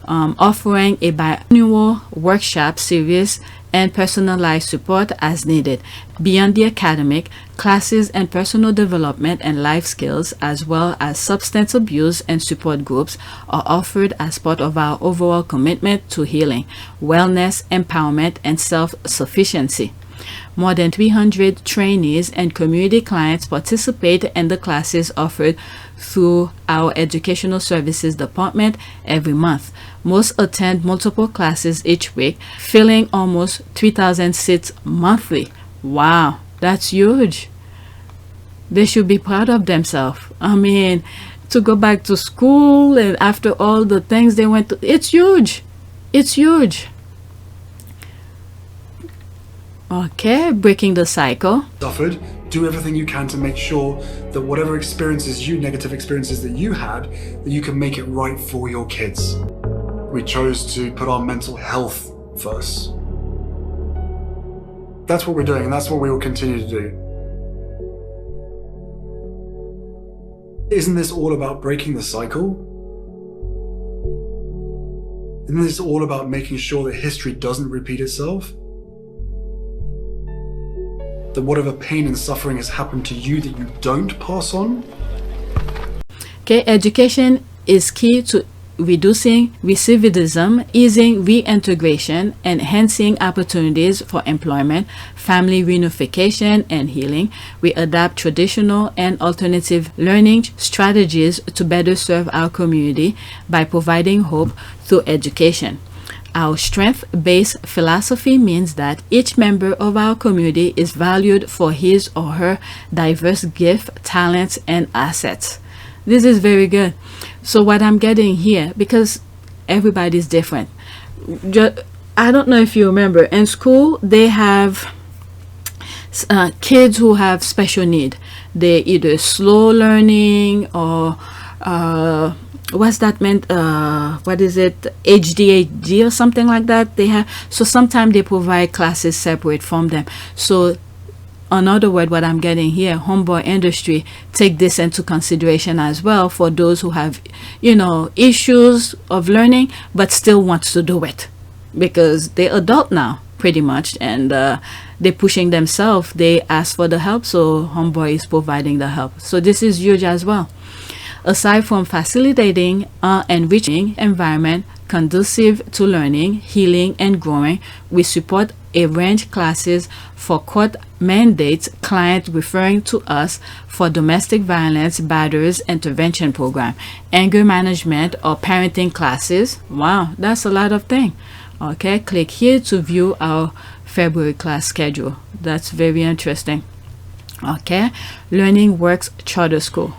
offering a biannual workshop series and personalized support as needed. Beyond the academic, classes and personal development and life skills, as well as substance abuse and support groups, are offered as part of our overall commitment to healing, wellness, empowerment, and self-sufficiency. More than 300 trainees and community clients participate in the classes offered through our Educational Services Department every month. Most attend multiple classes each week, filling almost 3,000 seats monthly. Wow, that's huge. They should be proud of themselves. I mean, to go back to school and after all the things they went through, it's huge. It's huge. Okay, breaking the cycle. Suffered, do everything you can to make sure that whatever negative experiences that you had, that you can make it right for your kids. We chose to put our mental health first. That's what we're doing, and that's what we will continue to do. Isn't this all about breaking the cycle? Isn't this all about making sure that history doesn't repeat itself? That whatever pain and suffering has happened to you that you don't pass on? Okay, education is key to reducing recidivism, easing reintegration, enhancing opportunities for employment, family reunification, and healing. We adapt traditional and alternative learning strategies to better serve our community by providing hope through education. Our strength-based philosophy means that each member of our community is valued for his or her diverse gift, talents, and assets. This is very good. So what I'm getting here, because everybody's different. I don't know if you remember, in school they have kids who have special need. They either slow learning or what's that meant? What is it? ADHD or something like that. They have. So sometimes they provide classes separate from them. So in other words, what I'm getting here, Homeboy Industry take this into consideration as well for those who have, issues of learning but still wants to do it because they're adult now, pretty much, and they're pushing themselves. They ask for the help, so Homeboy is providing the help. So this is huge as well. Aside from facilitating an enriching environment conducive to learning, healing, and growing, we support a range classes for court mandates clients referring to us for domestic violence, batters, intervention program, anger management, or parenting classes. Wow, that's a lot of things. Okay, click here to view our February class schedule. That's very interesting. Okay, Learning Works Charter School.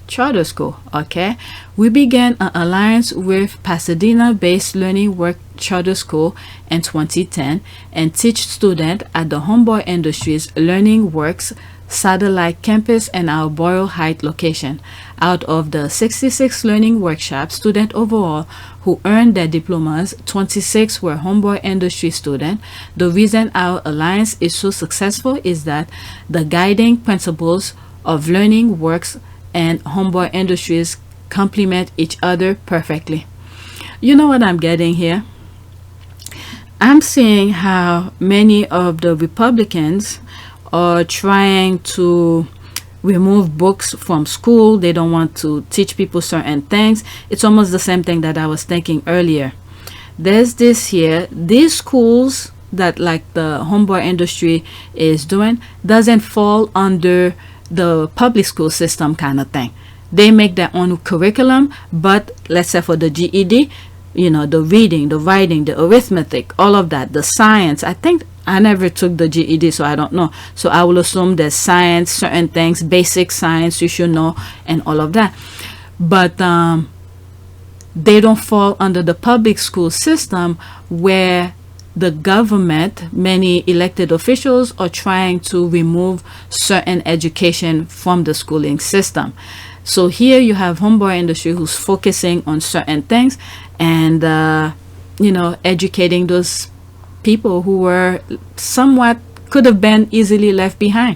Charter school. Okay, we began an alliance with Pasadena-based Learning Work Charter School in 2010 and teach students at the Homeboy Industries Learning Works satellite campus and our Boyle Heights location. Out of the 66 learning workshops students overall who earned their diplomas, 26 were Homeboy Industry students. The reason our alliance is so successful is that the guiding principles of Learning Works and Homeboy Industries complement each other perfectly. You know what I'm getting here? I'm seeing how many of the Republicans are trying to remove books from school. They don't want to teach people certain things. It's almost the same thing that I was thinking earlier. There's this here. These schools that like the Homeboy Industry is doing doesn't fall under the public school system kind of thing. They make their own curriculum, but let's say for the GED, the reading, the writing, the arithmetic, all of that, the science. I think I never took the GED, so I don't know. So I will assume there's science, certain things, basic science you should know, and all of that. But they don't fall under the public school system where the government, many elected officials are trying to remove certain education from the schooling system. So here you have Homeboy Industry who's focusing on certain things and, educating those people who were somewhat could have been easily left behind.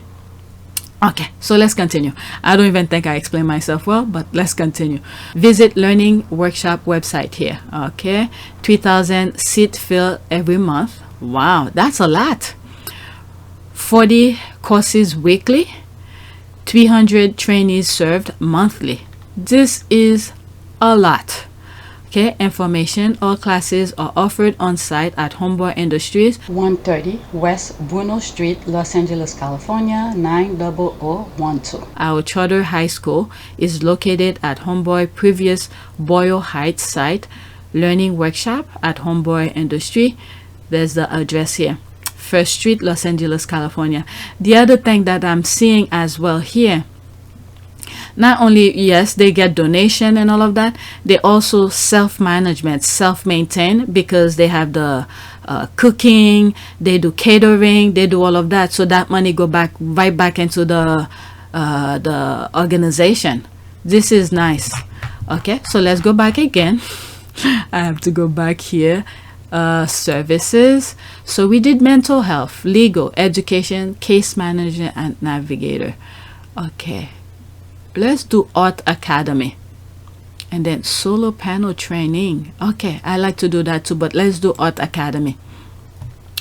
Okay, so let's continue. I don't even think I explained myself well, but let's continue. Visit Learning Workshop website here. Okay, 3,000 seat fill every month. Wow, that's a lot. 40 courses weekly, 300 trainees served monthly. This is a lot. Okay, information, all classes are offered on site at Homeboy Industries, 130 West Bruno Street, Los Angeles, California, 90012. Our charter high school is located at Homeboy previous Boyle Heights site. Learning workshop at Homeboy Industry. There's the address here. First Street, Los Angeles, California. The other thing that I'm seeing as well here, not only, yes, they get donation and all of that, they also self-management, self-maintain, because they have the cooking, they do catering, they do all of that. So that money go back right back into the organization. This is nice. Okay, so let's go back again. I have to go back here. Services. So we did mental health, legal, education, case manager, and navigator. Okay. Let's do Art Academy. And then solar panel training. Okay, I like to do that too, but let's do Art Academy.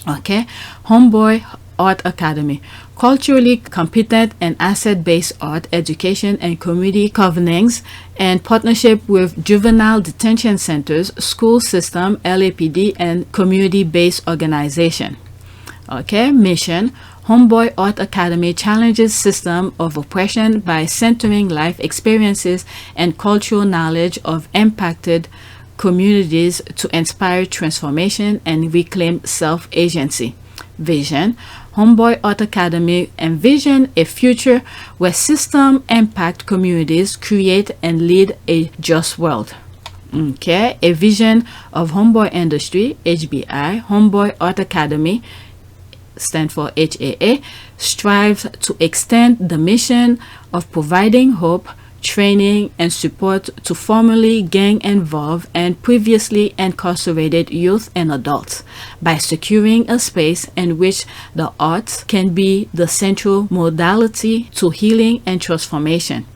Okay, Homeboy Art Academy. Culturally competent and asset-based art education and community governance and partnership with juvenile detention centers, school system, LAPD, and community-based organization. Okay, mission. Homeboy Art Academy challenges system of oppression by centering life experiences and cultural knowledge of impacted communities to inspire transformation and reclaim self-agency. Vision. Homeboy Art Academy envision a future where system impact communities create and lead a just world. Okay, a vision of Homeboy Industry, HBI, Homeboy Art Academy, stand for HAA, strives to extend the mission of providing hope, training, and support to formerly gang-involved and previously incarcerated youth and adults by securing a space in which the arts can be the central modality to healing and transformation.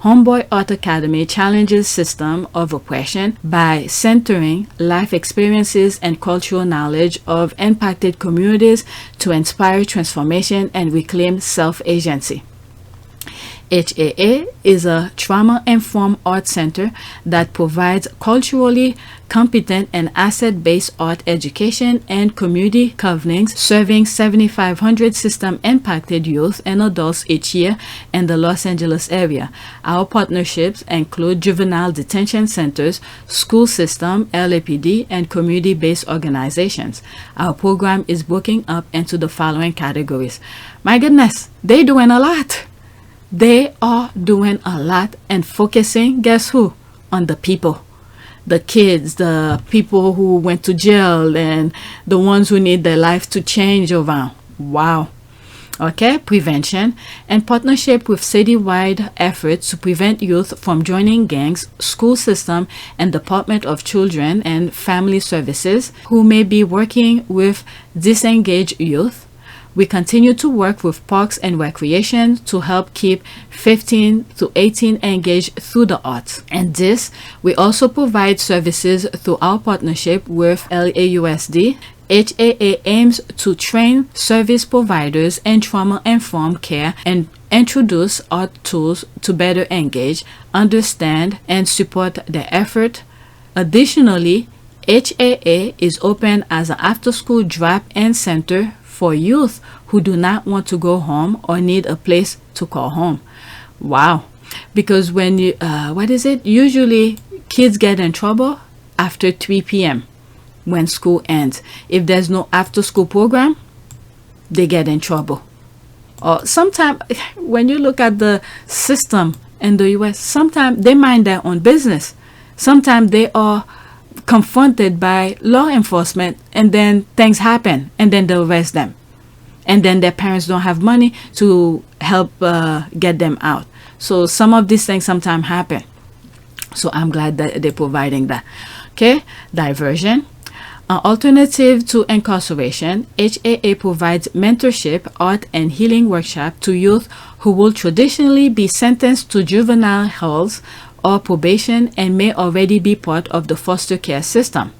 Homeboy Art Academy challenges system of oppression by centering life experiences and cultural knowledge of impacted communities to inspire transformation and reclaim self-agency. HAA is a trauma-informed art center that provides culturally competent and asset-based art education and community governance, serving 7,500 system-impacted youth and adults each year in the Los Angeles area. Our partnerships include juvenile detention centers, school system, LAPD, and community-based organizations. Our program is broken up into the following categories. My goodness, they're doing a lot. They are doing a lot and focusing, guess who? On the people. The kids, the people who went to jail, and the ones who need their life to change around. Wow. Okay, prevention and partnership with citywide efforts to prevent youth from joining gangs, school system, and Department of Children and Family Services who may be working with disengaged youth. We continue to work with Parks and Recreation to help keep 15 to 18 engaged through the arts. And this, we also provide services through our partnership with LAUSD. HAA aims to train service providers in trauma-informed care and introduce art tools to better engage, understand, and support their effort. Additionally, HAA is open as an after-school drop-in center for youth who do not want to go home or need a place to call home. Wow. Because when you, usually kids get in trouble after 3 p.m. when school ends. If there's no after school program, they get in trouble. Or sometimes when you look at the system in the US, sometimes they mind their own business. Sometimes they are confronted by law enforcement and then things happen and then they arrest them. And then their parents don't have money to help get them out. So some of these things sometimes happen. So I'm glad that they're providing that. Okay, diversion. An alternative to incarceration, HAA provides mentorship, art, and healing workshop to youth who will traditionally be sentenced to juvenile halls or probation and may already be part of the foster care system.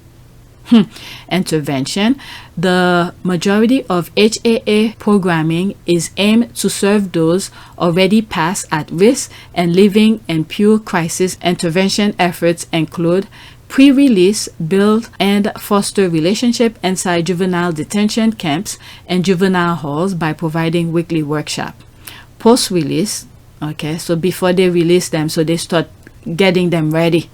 Intervention. The majority of HAA programming is aimed to serve those already past at risk and living in pure crisis. Intervention efforts include Pre-release, build and foster relationship inside juvenile detention camps and juvenile halls by providing weekly workshop. Post-release, okay, so before they release them, so they start getting them ready.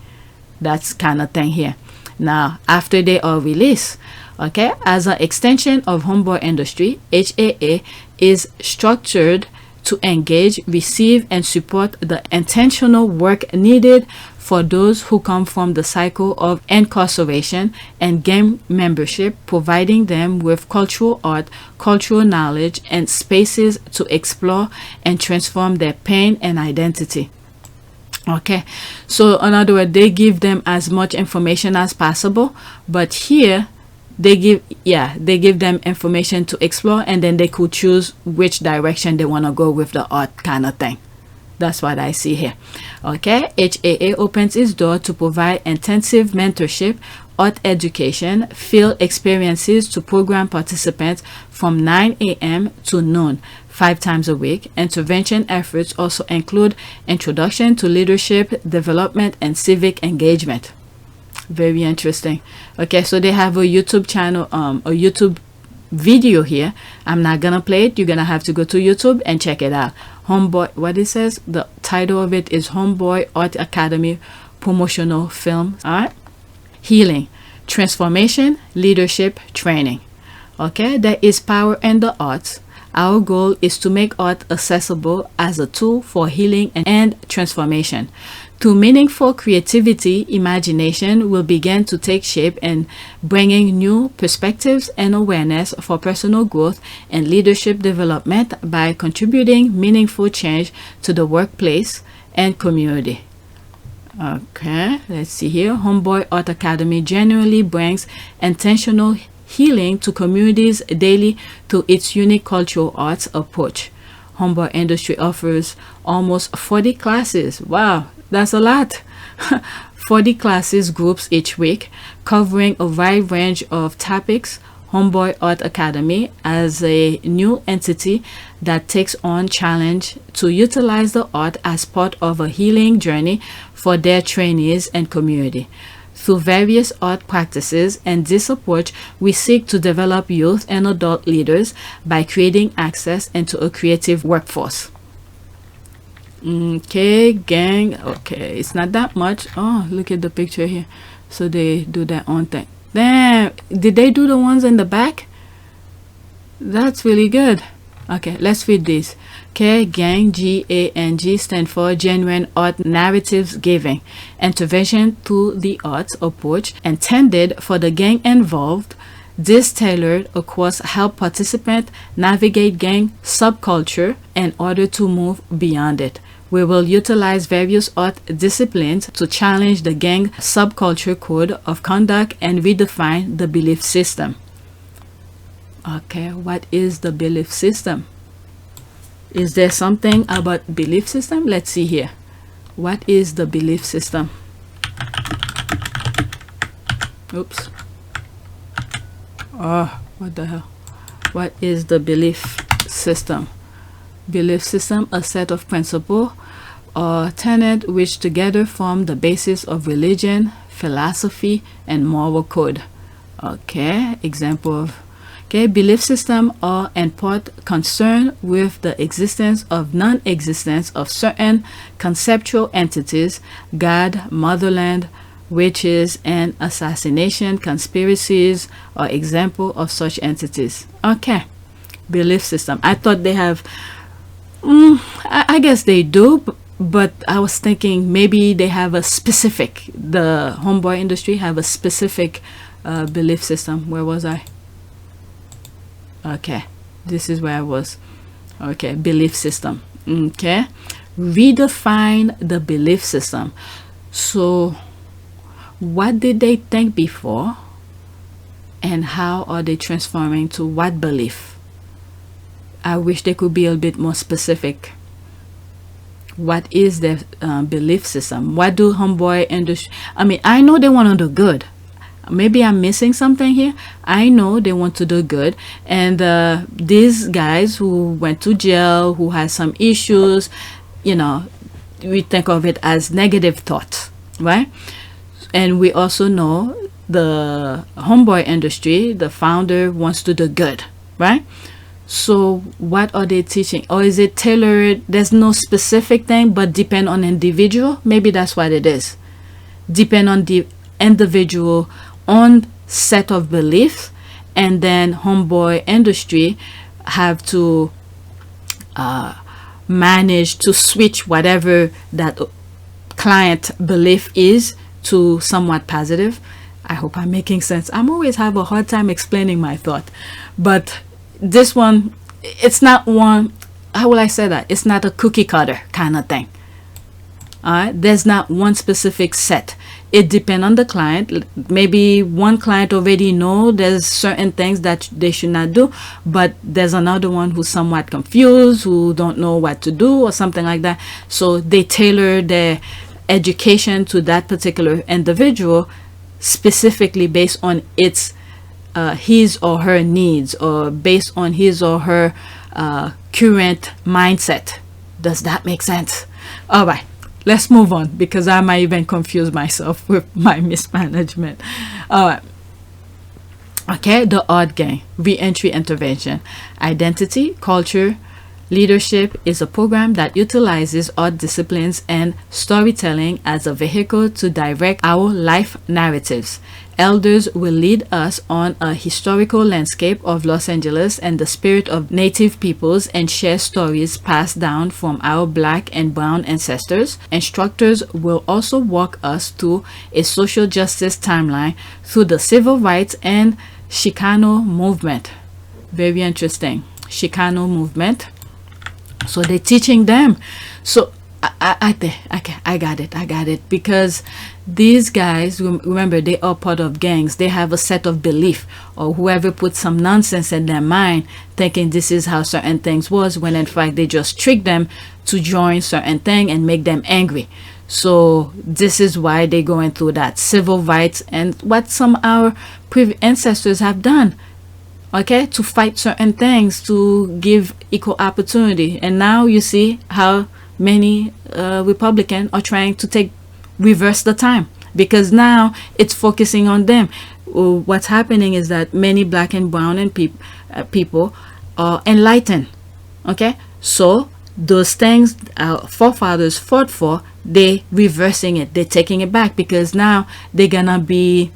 That's kind of thing here. Now, after they are released, okay, as an extension of Homeboy Industry, HAA is structured to engage, receive, and support the intentional work needed for those who come from the cycle of incarceration and gang membership, providing them with cultural art, cultural knowledge, and spaces to explore and transform their pain and identity. Okay, so in other words, they give them as much information as possible, but here they give them information to explore, and then they could choose which direction they want to go with the art kind of thing. That's what I see here. Okay, HAA opens its door to provide intensive mentorship, art education, field experiences to program participants from 9 a.m. to noon, 5 times a week. Intervention efforts also include introduction to leadership development and civic engagement. Very interesting. Okay, so they have a YouTube channel, a YouTube video here. I'm not gonna play it. You're gonna have to go to YouTube and check it out. Homeboy, what it says, the title of it is Homeboy Art Academy promotional film. All right, healing, transformation, leadership, training. Okay, there is power in the arts. Our goal is to make art accessible as a tool for healing and transformation. Through meaningful creativity, imagination will begin to take shape in bringing new perspectives and awareness for personal growth and leadership development by contributing meaningful change to the workplace and community. Okay, let's see here. Homeboy Art Academy genuinely brings intentional healing to communities daily through its unique cultural arts approach. Homeboy Industry offers almost 40 classes. Wow, that's a lot. 40 classes groups each week, covering a wide range of topics. Homeboy Art Academy as a new entity that takes on challenge to utilize the art as part of a healing journey for their trainees and community. Through various art practices and this approach, we seek to develop youth and adult leaders by creating access into a creative workforce. Okay, gang. Okay, it's not that much. Oh, look at the picture here. So they do their own thing. Damn, did they do the ones in the back? That's really good. Okay, let's read this. Okay, gang, GANG stand for Genuine Art Narratives Giving. Intervention through the arts approach intended for the gang involved. This tailored across help participants navigate gang subculture in order to move beyond it. We will utilize various art disciplines to challenge the gang subculture code of conduct and redefine the belief system. Okay, what is the belief system? Is there something about belief system? Let's see here. What is the belief system? Oops. Oh, what the hell? What is the belief system? Belief system, a set of principles or tenets which together form the basis of religion, philosophy, and moral code. Okay, example of belief system are in part concerned with the existence of non-existence of certain conceptual entities, God, motherland, witches, and assassination conspiracies are example of such entities. Okay, belief system. I thought they have, I guess they do, but I was thinking maybe they have a specific, the Homeboy Industry have a specific belief system. Where was I? Okay, this is where I was. Okay, belief system. Okay, redefine the belief system. So what did they think before and how are they transforming to what belief? I wish they could be a bit more specific. What is their belief system? What do Homeboy Industry, I mean, I know they want to do good. Maybe I'm missing something here. I know they want to do good, and these guys who went to jail, who has some issues, you know, we think of it as negative thoughts, right? And we also know the Homeboy Industry, the founder wants to do good, right? So what are they teaching? Or is it tailored? There's no specific thing, but depend on individual. Maybe that's what it is. Depend on the individual on set of beliefs, and then Homeboy Industry have to manage to switch whatever that client belief is to somewhat positive. I hope I'm making sense. I'm always have a hard time explaining my thought, but this one, it's not one, how will I say that? It's not a cookie cutter kind of thing. There's not one specific set. It depends on the client. Maybe one client already know there's certain things that they should not do, but there's another one who's somewhat confused, who don't know what to do or something like that. So they tailor their education to that particular individual specifically based on its his or her needs, or based on his or her current mindset. Does that make sense? All right, let's move on, because I might even confuse myself with my mismanagement. All right. Okay, the art gang, re-entry intervention. Identity, culture, leadership is a program that utilizes art disciplines and storytelling as a vehicle to direct our life narratives. Elders will lead us on a historical landscape of Los Angeles and the spirit of native peoples, and share stories passed down from our black and brown ancestors. Instructors will also walk us through a social justice timeline through the civil rights and Chicano movement. Very interesting. Chicano movement. So they're teaching them. So I got it, because these guys, remember, they are part of gangs. They have a set of belief, or whoever put some nonsense in their mind thinking this is how certain things was, when in fact they just trick them to join certain thing and make them angry. So this is why they're going through that civil rights and what some of our ancestors have done, okay, to fight certain things, to give equal opportunity. And now you see how many Republicans are trying to reverse the time, because now it's focusing on them. What's happening is that many black and brown and people are enlightened, okay? So those things our forefathers fought for, they reversing it, they're taking it back, because now they're gonna be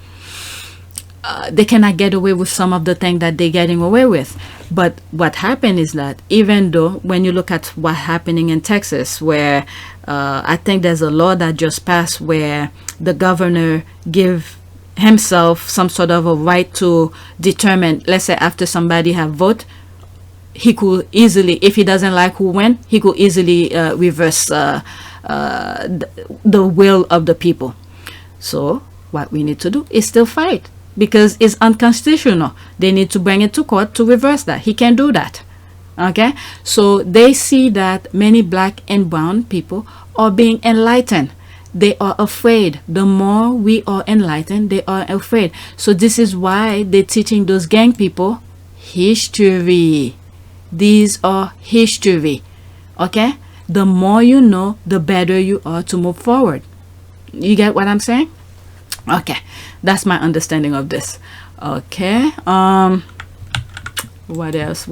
they cannot get away with some of the things that they're getting away with. But what happened is that, even though when you look at what's happening in Texas, where I think there's a law that just passed where the governor give himself some sort of a right to determine, let's say after somebody have vote, he could easily, if he doesn't like who win, he could easily reverse the will of the people. So what we need to do is still fight, because it's unconstitutional. They need to bring it to court to reverse that. He can't do that. Okay, so they see that many black and brown people are being enlightened. They are afraid. The more we are enlightened, they are afraid. So this is why they're teaching those gang people history. These are history. Okay, the more you know, the better you are to move forward. You get what I'm saying? Okay, that's my understanding of this. Okay, what else?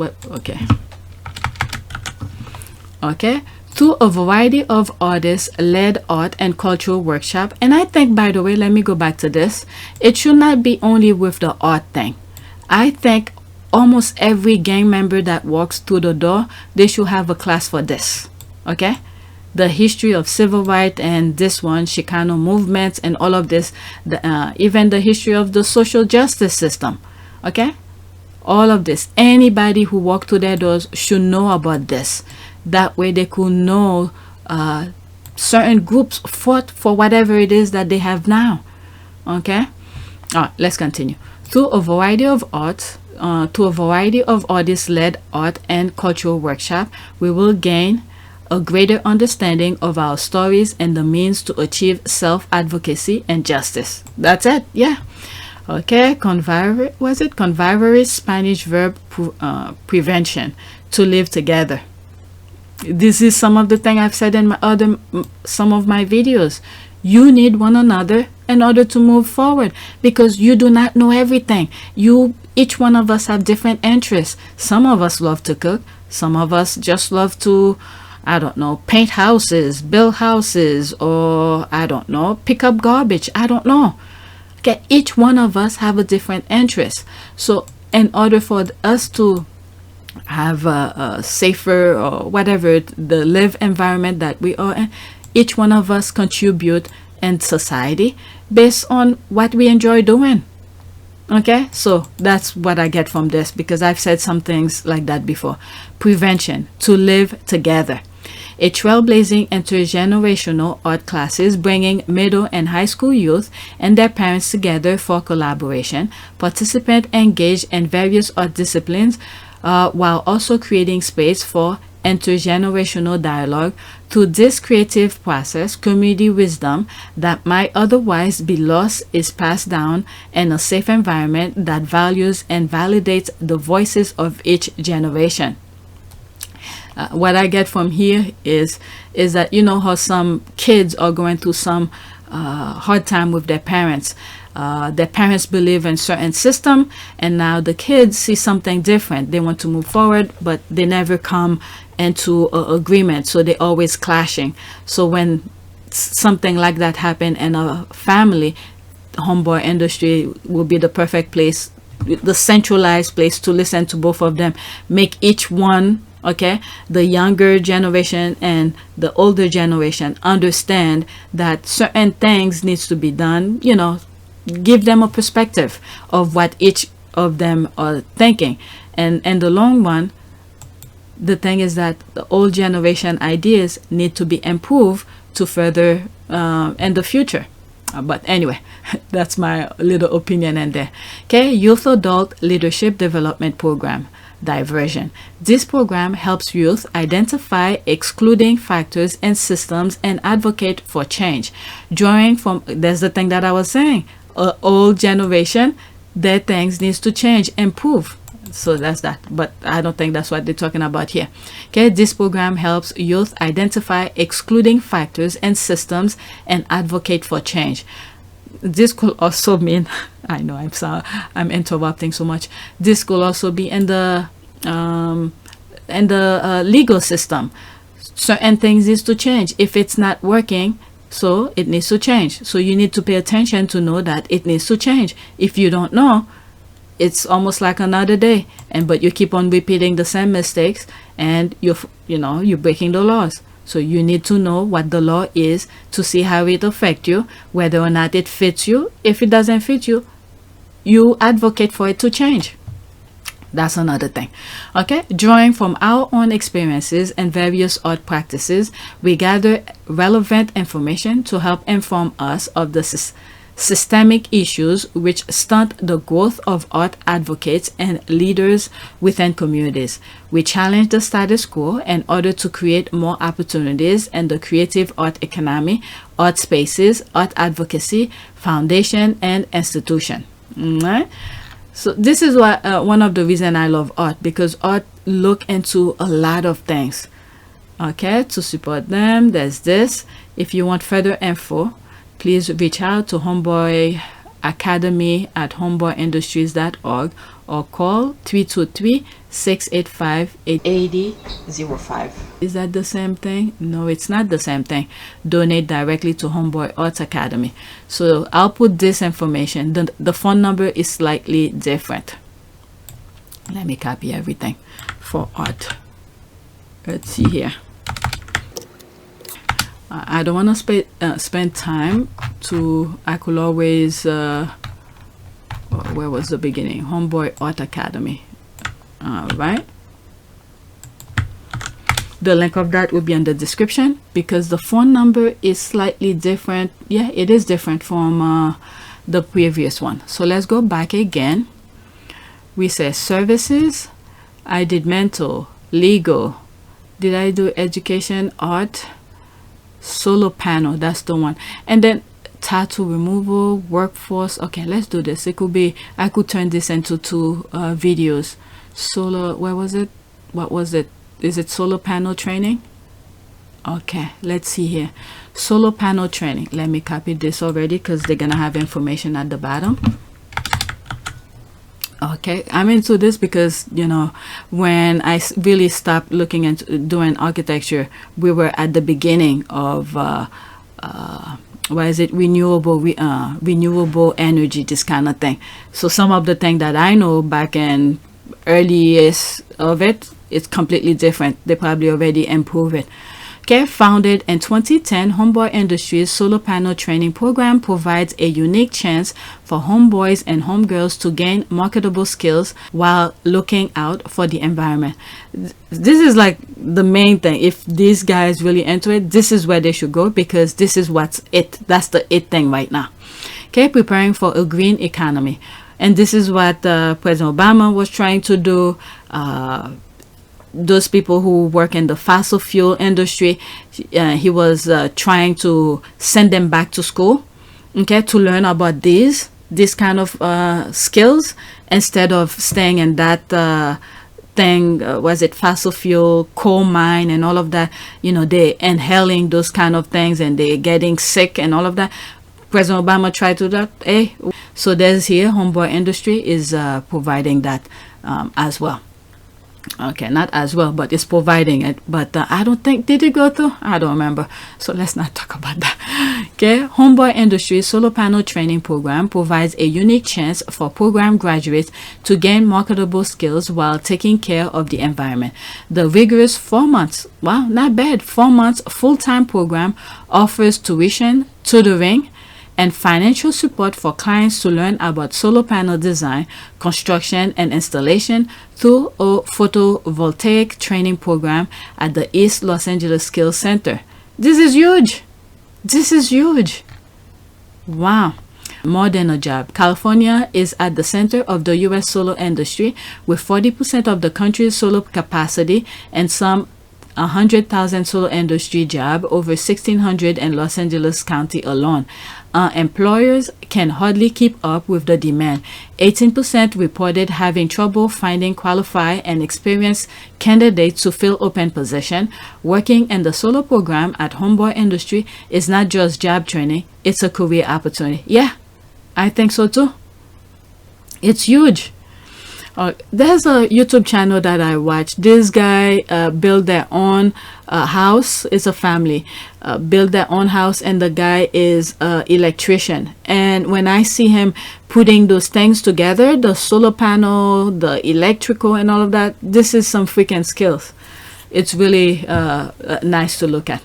Okay, through a variety of artist-led art and cultural workshop. And I think, by the way, let me go back to this. It should not be only with the art thing. I think almost every gang member that walks through the door, they should have a class for this. Okay, the history of civil rights, and this one, Chicano movements, and all of this, even the history of the social justice system. Okay, all of this, anybody who walked through their doors should know about this. That way they could know certain groups fought for whatever it is that they have now. Okay, all right, let's continue. Through a variety of arts, to a variety of artist-led art and cultural workshop, we will gain a greater understanding of our stories and the means to achieve self-advocacy and justice. That's it. Yeah. Okay. Conviviary, Spanish verb prevention, to live together. This is some of the thing I've said in some of my videos. You need one another in order to move forward, because you do not know everything. Each one of us have different interests. Some of us love to cook. Some of us just love to, I don't know, paint houses, build houses, or I don't know, pick up garbage. I don't know. Okay, each one of us have a different interest. So in order for us to have a safer or whatever the live environment that we are in, each one of us contribute in society based on what we enjoy doing. Okay, so that's what I get from this, because I've said some things like that before. Prevention, to live together. A trailblazing intergenerational art classes bringing middle and high school youth and their parents together for collaboration. Participants engaged in various art disciplines while also creating space for intergenerational dialogue. Through this creative process, community wisdom that might otherwise be lost is passed down in a safe environment that values and validates the voices of each generation. What I get from here is that, you know how some kids are going through some hard time with their parents. Their parents believe in certain system, and now the kids see something different. They want to move forward, but they never come into agreement, so they're always clashing. So when something like that happen in a family, the Homeboy Industry will be the perfect place, the centralized place to listen to both of them, make each one, okay, the younger generation and the older generation, understand that certain things needs to be done, you know, give them a perspective of what each of them are thinking. And in the long run, the thing is that the old generation ideas need to be improved to further in the future. But anyway, that's my little opinion in there. Okay, Youth Adult Leadership Development Program. Diversion. This program helps youth identify excluding factors and systems and advocate for change. Drawing from, there's the thing that I was saying, old generation, their things needs to change, improve. So that's that, but I don't think that's what they're talking about here. Okay, this program helps youth identify excluding factors and systems and advocate for change. This could also mean, I know I'm interrupting so much. This could also be in the legal system. Certain things needs to change. If it's not working, so it needs to change. So you need to pay attention to know that it needs to change. If you don't know, it's almost like another day, but you keep on repeating the same mistakes, and you're breaking the laws. So you need to know what the law is to see how it affects you, whether or not it fits you. If it doesn't fit you, you advocate for it to change. That's another thing. Okay, drawing from our own experiences and various art practices, we gather relevant information to help inform us of the systemic issues which stunt the growth of art advocates and leaders within communities. We challenge the status quo in order to create more opportunities in the creative art economy, art spaces, art advocacy, foundation, and institution. Right? So this is what one of the reasons I love art, because art look into a lot of things. Okay, to support them, there's this. If you want further info, please reach out to Homeboy Academy at homeboyindustries.org or call 323-685-8005. Is that the same thing? No, it's not the same thing. Donate directly to Homeboy Arts Academy. So I'll put this information. The phone number is slightly different. Let me copy everything for art. Let's see here. I don't want to spend time to, I could always, where was the beginning? Homeboy Art Academy. All right. The link of that will be in the description, because the phone number is slightly different. Yeah, it is different from the previous one. So let's go back again. We say services. I did mental, legal. Did I do education, art? Solar panel, that's the one. And then tattoo removal, workforce. Okay, let's do this. It could be, I could turn this into two videos. Solar, where was it? What was it? Is it solar panel training? Okay, let's see here. Solar panel training. Let me copy this already because they're gonna have information at the bottom. Okay, I'm into this because, you know, when I really stopped looking into doing architecture, we were at the beginning of what is it, renewable energy, this kind of thing. So some of the thing that I know back in earliest of it, it's completely different. They probably already improved it. Okay, founded in 2010, Homeboy Industries solar panel training program provides a unique chance for homeboys and homegirls to gain marketable skills while looking out for the environment. This is like the main thing. If these guys really into it, this is where they should go, because this is what's it. That's the it thing right now. Okay, preparing for a green economy. And this is what President Obama was trying to do. Those people who work in the fossil fuel industry, he was trying to send them back to school, okay, to learn about this kind of skills, instead of staying in that thing, was it fossil fuel, coal mine and all of that. You know, they inhaling those kind of things and they getting sick and all of that. President Obama tried to do that. Hey, so there's here, Homeboy Industry is providing that as well. Okay, not as well, but it's providing it. But I don't think, did it go through? I don't remember. So let's not talk about that. Okay, Homeboy Industries solar panel training program provides a unique chance for program graduates to gain marketable skills while taking care of the environment. The rigorous 4 months, wow, not bad, 4 months full-time program offers tuition, tutoring, and financial support for clients to learn about solar panel design, construction, and installation through a photovoltaic training program at the East Los Angeles Skills Center. This is huge. This is huge. Wow. More than a job. California is at the center of the U.S. solar industry with 40% of the country's solar capacity and some 100,000 solar industry job, over 1,600 in Los Angeles County alone. Employers can hardly keep up with the demand. 18% reported having trouble finding qualified and experienced candidates to fill open position. Working in the solar program at Homeboy Industry is not just job training, it's a career opportunity. Yeah, I think so too. It's huge. There's a YouTube channel that I watch. This guy built their own house. It's a family built their own house, and the guy is an electrician. And when I see him putting those things together, the solar panel, the electrical, and all of that, this is some freaking skills. It's really nice to look at.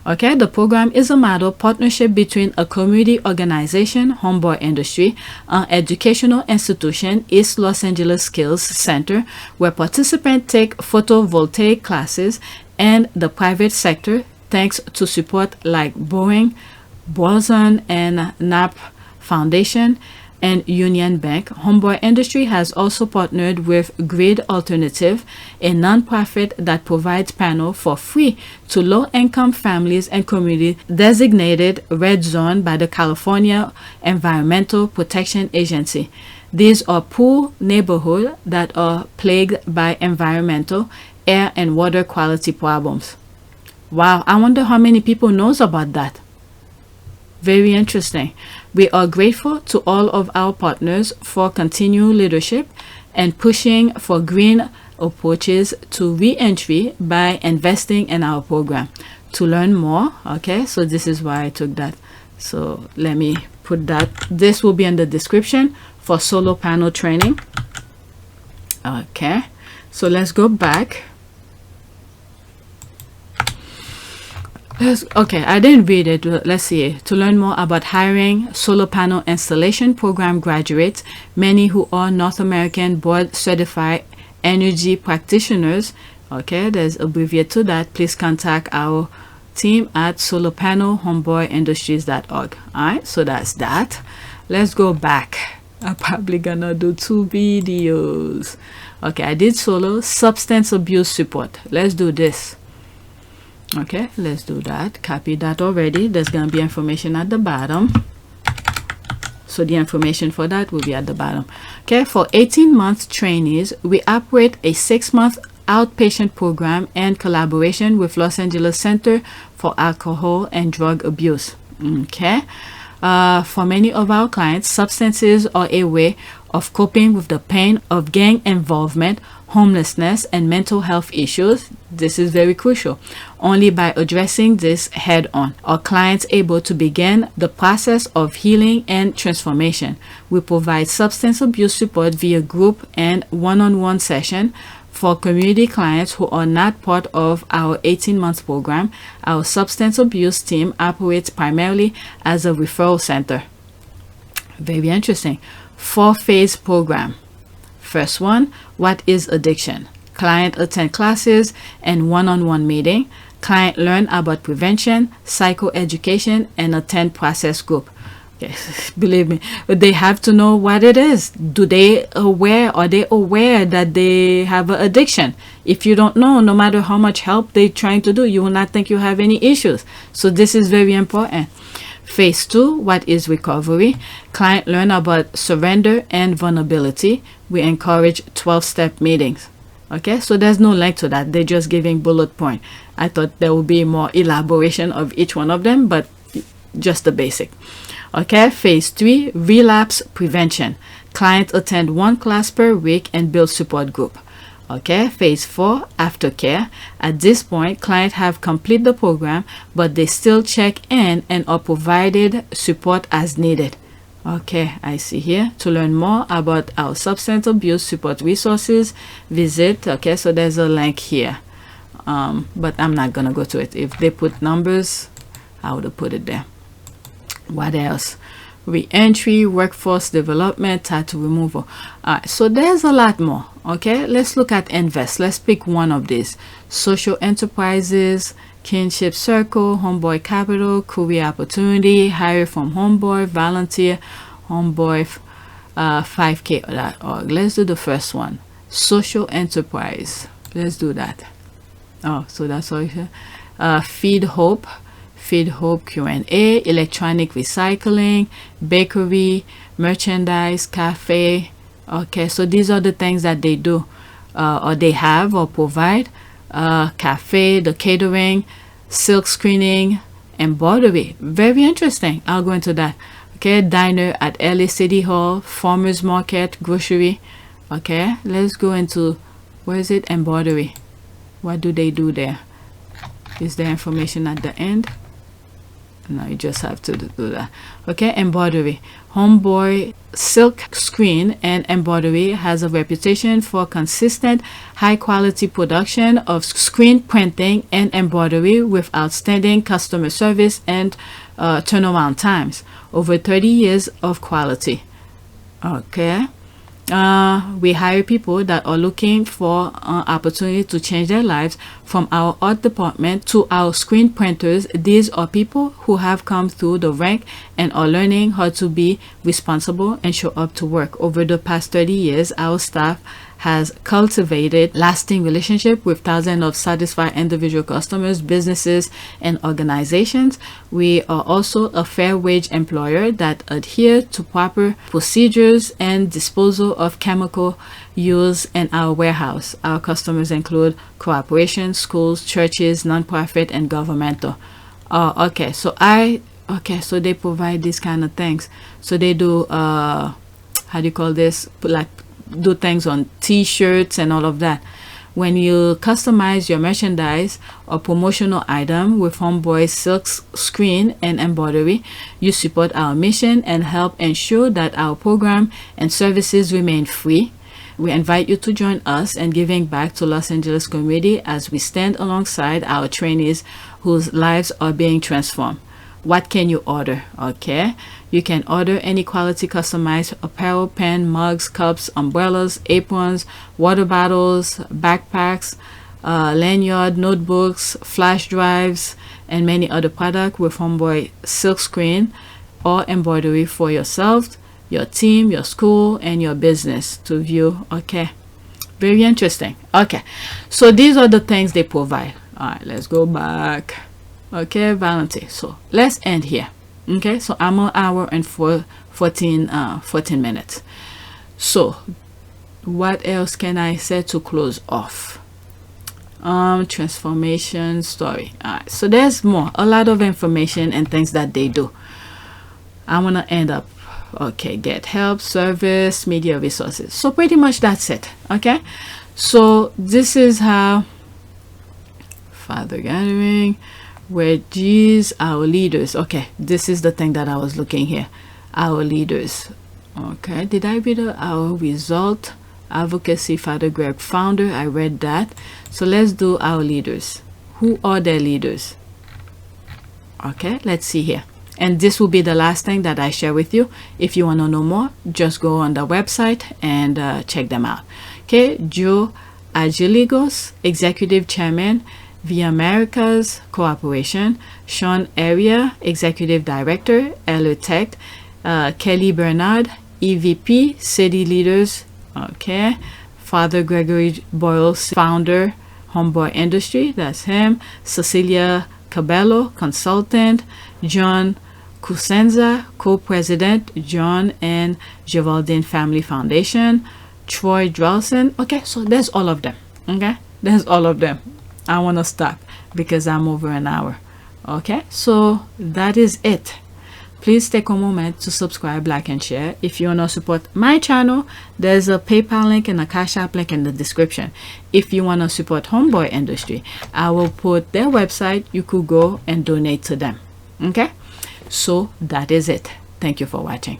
Okay, the program is a model partnership between a community organization, Homeboy Industry, an educational institution, East Los Angeles Skills Center, where participants take photovoltaic classes, and the private sector, thanks to support like Boeing, Borzon, and KNAP Foundation, and Union Bank. Homeboy Industry has also partnered with Grid Alternative, a nonprofit that provides panels for free to low-income families and communities designated red zone by the California Environmental Protection Agency. These are poor neighborhoods that are plagued by environmental, air, and water quality problems. Wow, I wonder how many people knows about that. Very interesting. We are grateful to all of our partners for continued leadership and pushing for green approaches to re-entry by investing in our program. To learn more, okay, so this is why I took that. So let me put that. This will be in the description for solar panel training. Okay, so let's go back. Okay, I didn't read it. Let's see. To learn more about hiring solar panel installation program graduates, many who are North American board certified energy practitioners. Okay, there's abbreviate to that. Please contact our team at solarpanelhomeboyindustries.org. All right, so that's that. Let's go back. I'm probably gonna do 2 videos. Okay, I did solar substance abuse support. Let's do this. Okay, let's do that. Copy that already. There's going to be information at the bottom. So the information for that will be at the bottom. Okay, for 18-month trainees, we operate a 6-month outpatient program and collaboration with Los Angeles Center for Alcohol and Drug Abuse. Okay. For many of our clients, substances are a way of coping with the pain of gang involvement, homelessness, and mental health issues. This is very crucial. Only by addressing this head on are clients able to begin the process of healing and transformation. We provide substance abuse support via group and one-on-one session. For community clients who are not part of our 18-month program, our substance abuse team operates primarily as a referral center. Very interesting. 4-phase program. First one, what is addiction? Client attend classes and one-on-one meeting. Client learn about prevention, psychoeducation, and attend process group. Believe me, they have to know what it is. Are they aware that they have an addiction? If you don't know, no matter how much help they're trying to do, you will not think you have any issues. So this is very important. Phase 2, what is recovery? Client learn about surrender and vulnerability. We encourage 12-step meetings. Okay, so there's no link to that. They're just giving bullet point. I thought there would be more elaboration of each one of them, but just the basic. Okay, phase 3, relapse prevention. Client attend 1 class per week and build support group. Okay, phase 4, aftercare. At this point, client have complete the program, but they still check in and are provided support as needed. Okay, I see here. To learn more about our substance abuse support resources, visit. Okay, so there's a link here, but I'm not gonna go to it. If they put numbers, I would have put it there. What else? Re-entry, workforce development, tattoo removal. So there's a lot more. Okay, let's look at invest. Let's pick one of these. Social enterprises, kinship circle, homeboy capital, career opportunity, hire from homeboy, volunteer, homeboy 5K. Let's do the first one. Social enterprise. Let's do that. Oh, so that's all you said. Feed Hope Q&A, electronic recycling, bakery, merchandise, cafe. Okay, so these are the things that they do, or they have or provide. Cafe, the catering, silk screening, embroidery. Very interesting. I'll go into that. Okay, diner at LA City Hall, farmers market, grocery. Okay, let's go into, where is it? Embroidery. What do they do there? Is there information at the end? No, you just have to do that. Okay, embroidery. Homeboy Silkscreen and Embroidery has a reputation for consistent, high-quality production of screen printing and embroidery with outstanding customer service and turnaround times. Over 30 years of quality. Okay. We hire people that are looking for opportunity to change their lives. From our art department to our screen printers, these are people who have come through the rank and are learning how to be responsible and show up to work. Over the past 30 years, our staff has cultivated lasting relationship with thousands of satisfied individual customers, businesses, and organizations. We are also a fair wage employer that adhere to proper procedures and disposal of chemical used in our warehouse. Our customers include corporations, schools, churches, nonprofit, and governmental. Okay, so so they provide these kind of things. So they do how do you call this, like do things on t-shirts and all of that. When you customize your merchandise or promotional item with Homeboy Silkscreen and Embroidery, you support our mission and help ensure that our program and services remain free. We invite you to join us in giving back to Los Angeles community as we stand alongside our trainees whose lives are being transformed. What can you order? Okay, you can order any quality customized apparel, pen, mugs, cups, umbrellas, aprons, water bottles, backpacks, lanyard, notebooks, flash drives, and many other products with Homeboy Silkscreen or Embroidery for yourself, your team, your school, and your business to view. Okay, very interesting. Okay, so these are the things they provide. All right, let's go back. Okay, volunteer. So let's end here. Okay, so I'm an hour and 14 minutes. So what else can I say to close off? Transformation story. All right, so there's more, a lot of information and things that they do. I want to end up, okay, get help, service, media resources. So pretty much that's it. Okay, so this is how Father Gathering, where G's our leaders. Okay, this is the thing that I was looking here, our leaders. Okay, did I read our result advocacy Father Greg founder? I read that. So let's do our leaders. Who are their leaders? Okay, let's see here. And this will be the last thing that I share with you. If you want to know more, just go on the website and check them out. Okay, Joe Agiligos, Executive Chairman, Via Americas Cooperation, Sean Area, Executive Director, Elotech, Kelly Bernard, EVP, City Leaders, okay, Father Gregory Boyle, founder, Homeboy Industry, that's him, Cecilia Cabello, consultant, John Cusenza, co-president, John and Geraldine Family Foundation, Troy Drelson. Okay, so there's all of them. Okay, there's all of them. I want to stop because I'm over an hour. Okay, so that is it. Please take a moment to subscribe, like, and share. If you want to support my channel, there's a PayPal link and a Cash App link in the description. If you want to support Homeboy Industry, I will put their website. You could go and donate to them. Okay? So that is it. Thank you for watching.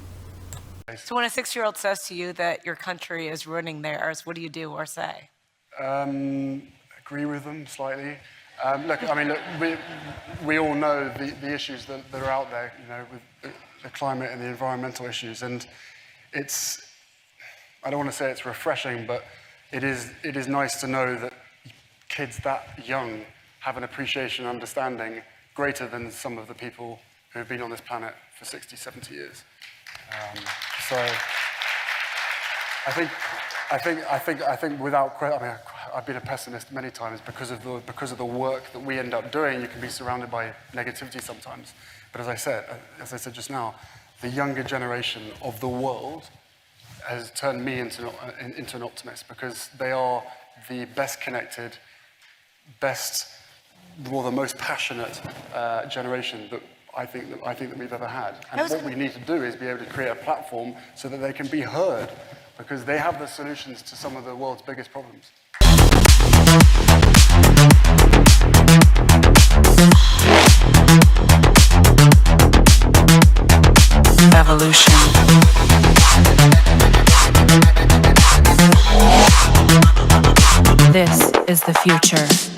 So when a 6-year-old says to you that your country is ruining theirs, what do you do or say? Agree with them slightly. Look, I mean, look, we all know the issues that are out there, you know, with the climate and the environmental issues, and it's, I don't want to say it's refreshing, but it is nice to know that kids that young have an appreciation and understanding greater than some of the people who have been on this planet for 60, 70 years. So I think without, I mean, I've been a pessimist many times because of the work that we end up doing. You can be surrounded by negativity sometimes. But as I said just now, the younger generation of the world has turned me into an optimist because they are the best connected, the most passionate generation that I think that we've ever had. And what we need to do is be able to create a platform so that they can be heard, because they have the solutions to some of the world's biggest problems. Evolution. This is the future.